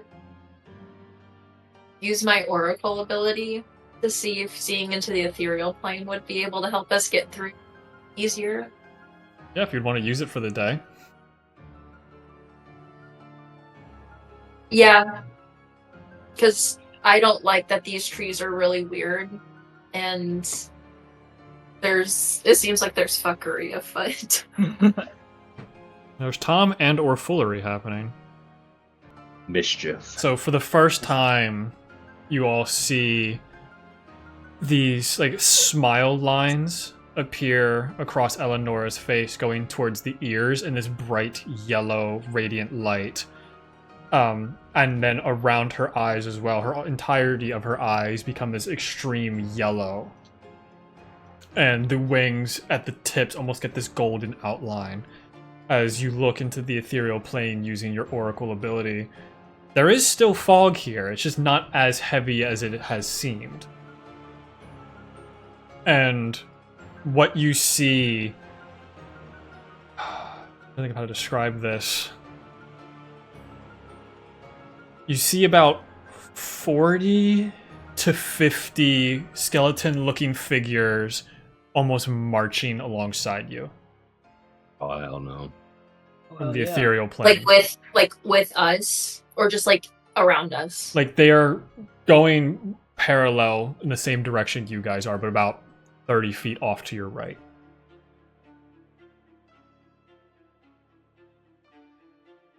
use my oracle ability to see if seeing into the ethereal plane would be able to help us get through easier? Yeah, if you'd want to use it for the day. Yeah. because I don't like that these trees are really weird, and it seems like there's fuckery afoot. There's Tom and or foolery happening. Mischief. So for the first time, you all see these like smile lines appear across Elenora's face, going towards the ears in this bright yellow radiant light. And then around her eyes as well. Her entirety of her eyes become this extreme yellow. And the wings at the tips almost get this golden outline as you look into the ethereal plane using your oracle ability. There is still fog here, it's just not as heavy as it has seemed. And what you see... I think of how to describe this. You see about 40 to 50 skeleton-looking figures almost marching alongside you Oh, hell no. on the ethereal plane. Like with us, or just like around us. Like they are going parallel in the same direction you guys are, but about 30 feet off to your right.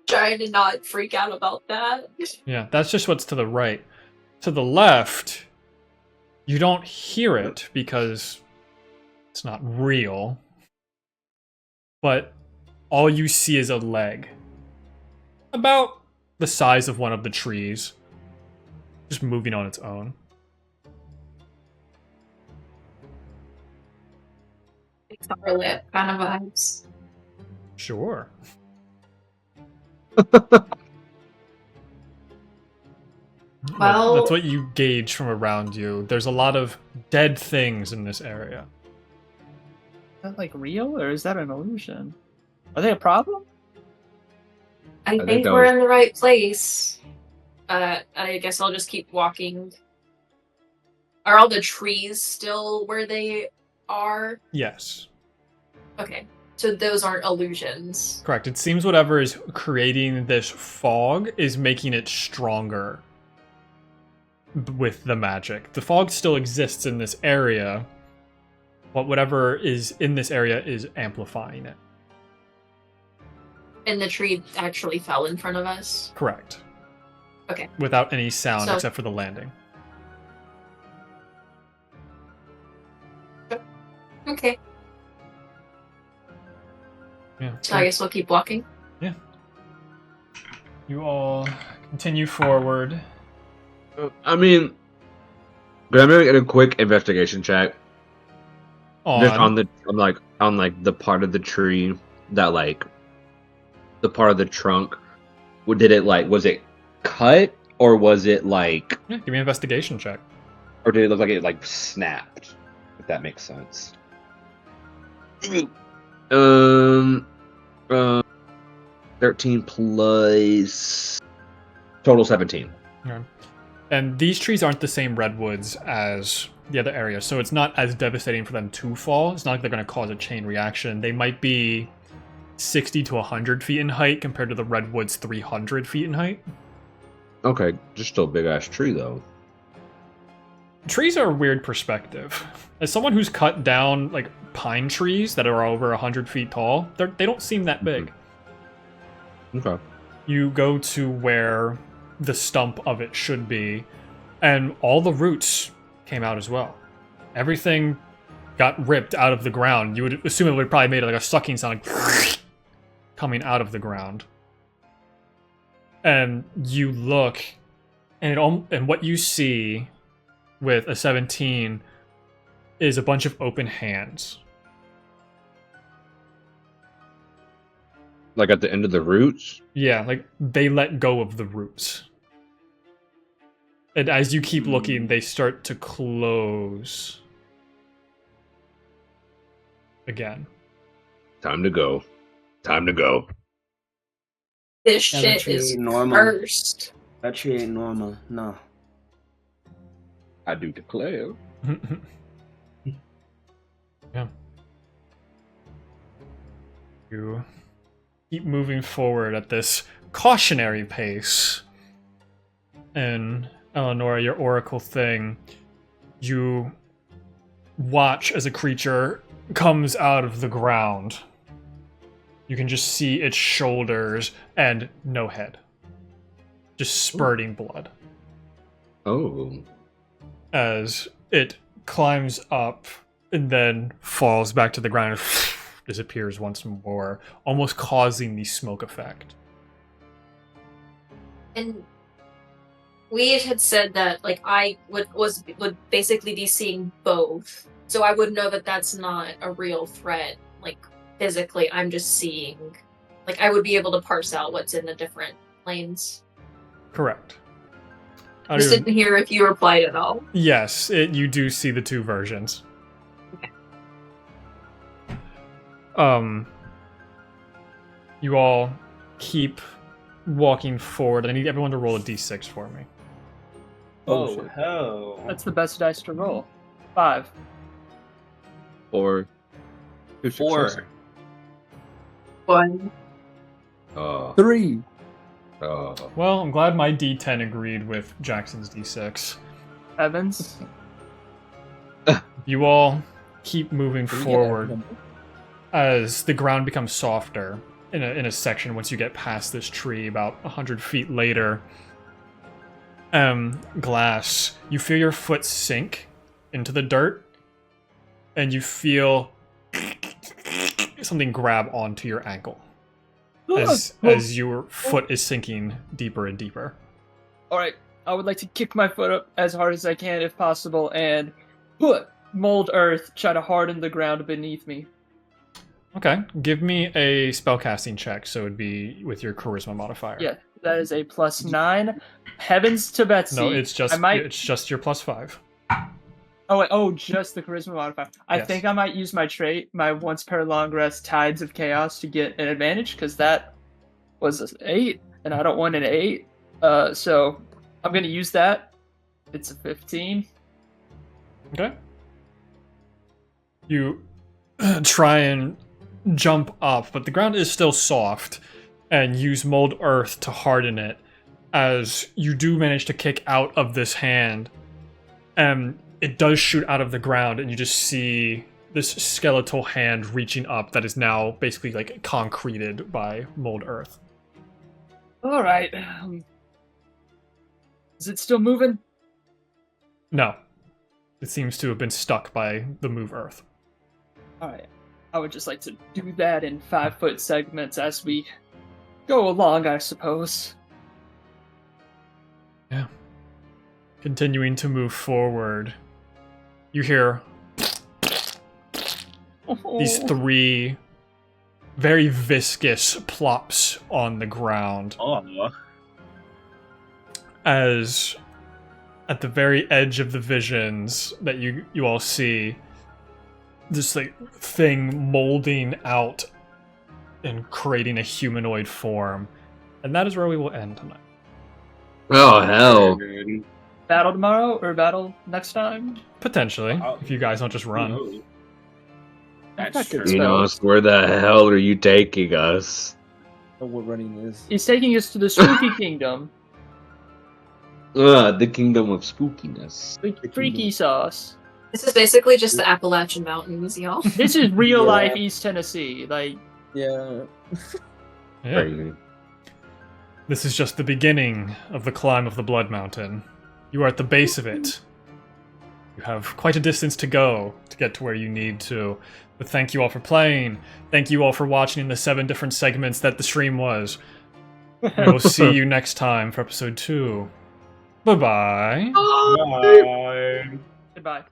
Trying to not freak out about that. Yeah, that's just what's to the right. To the left, you don't hear it because it's not real. But all you see is a leg. About the size of one of the trees. Just moving on its own. Starlit kind of vibes. Sure. Well- That's what you gauge from around you. There's a lot of dead things in this area. Is that like real or is that an illusion? Are they a problem? I think think that we're was- in the right place. I guess I'll just keep walking. Are all the trees still where they are? Yes. Okay. So those aren't illusions. Correct. It seems whatever is creating this fog is making it stronger with the magic. The fog still exists in this area, but whatever is in this area is amplifying it. And the tree actually fell in front of us. Correct. Okay. Without any sound So- except for the landing. Okay. Yeah. So I guess we'll keep walking. You all continue forward. I mean, but I'm gonna get a quick investigation check. Just on the the part of the tree that like the part of the trunk. Did it like was it cut or was it like Yeah, give me an investigation check. or did it look like it like snapped? If that makes sense. 13 plus total 17. And these trees aren't the same redwoods as the other areas, so it's not as devastating for them to fall. It's not like they're going to cause a chain reaction. They might be 60 to 100 feet in height compared to the redwoods 300 feet in height. Okay, just still a big ass tree though. Trees are a weird perspective. As someone who's cut down like pine trees that are over 100 feet tall, they don't seem that big. Okay. You go to where the stump of it should be, and all the roots came out as well. Everything got ripped out of the ground. You would assume it would probably made like a sucking sound like coming out of the ground. And you look, and what you see with a 17 is a bunch of open hands. Like at the end of the roots? Yeah, like they let go of the roots. And as you keep looking, they start to close again. Time to go. Time to go. This Yeah, that shit tree is ain't normal. cursed. That tree ain't normal. No. I do declare. Yeah. You keep moving forward at this cautionary pace. And Elanora, your oracle thing, you watch as a creature comes out of the ground. You can just see its shoulders and no head. Just spurting blood. Oh. As it climbs up and then falls back to the ground and disappears once more, almost causing the smoke effect. And we had said that like I would basically be seeing both, so I would know that that's not a real threat. Like physically, I'm just seeing, like I would be able to parse out what's in the different lanes. Correct. Just didn't hear if you replied at all. Yes, you do see the two versions. Okay. You all keep walking forward. I need everyone to roll a d6 for me. Oh, Oh, shit. hell. That's the best dice to roll. 5. Or Who's Four. successor? 1. uh, 3. Well, I'm glad my d10 agreed with Jackson's d6. Evans. You all keep moving Did we get that forward number? as the ground becomes softer in a section once you get past this tree about 100 feet later. Glass, you feel your foot sink into the dirt, and you feel something grab onto your ankle as your foot is sinking deeper and deeper. Alright, I would like to kick my foot up as hard as I can if possible and put mold earth, try to harden the ground beneath me. Okay, give me a spellcasting check, so it'd be with your charisma modifier. Yeah, that is a +9. Heavens to Betsy. No, it's just I might... it's just your +5. Oh, wait, just the charisma modifier. I Yes. think I might use my trait, my once per long rest Tides of Chaos, to get an advantage, because that was an 8, and I don't want an 8. So I'm going to use that. It's a 15. Okay. You try and jump up, but the ground is still soft, and use mold earth to harden it, as you do manage to kick out of this hand. It does shoot out of the ground, and you just see this skeletal hand reaching up that is now basically like concreted by mold earth. All right. Is it still moving? No. It seems to have been stuck by the move earth. All right. I would just like to do that in 5-foot segments as we go along, I suppose. Yeah. Continuing to move forward, you hear these 3 very viscous plops on the ground Oh. as at the very edge of the visions that you all see, this like thing molding out and creating a humanoid form. And that is where we will end tonight. oh hell! Battle tomorrow or battle next time? Potentially, if you guys don't just run. That That's could true. spell. Enos, where the hell are you taking us? I don't know what running is. He's taking us to the Spooky Kingdom. The kingdom of spookiness. Freaky sauce. This is basically just the Appalachian Mountains, y'all. This is real Yeah. life East Tennessee. Like, Yeah. Yeah. Crazy. This is just the beginning of the climb of the Blood Mountain. You are at the base of it. You have quite a distance to go to get to where you need to. But thank you all for playing. Thank you all for watching the 7 different segments that the stream was. We will see you next time for episode 2. Bye-bye. Bye. goodbye.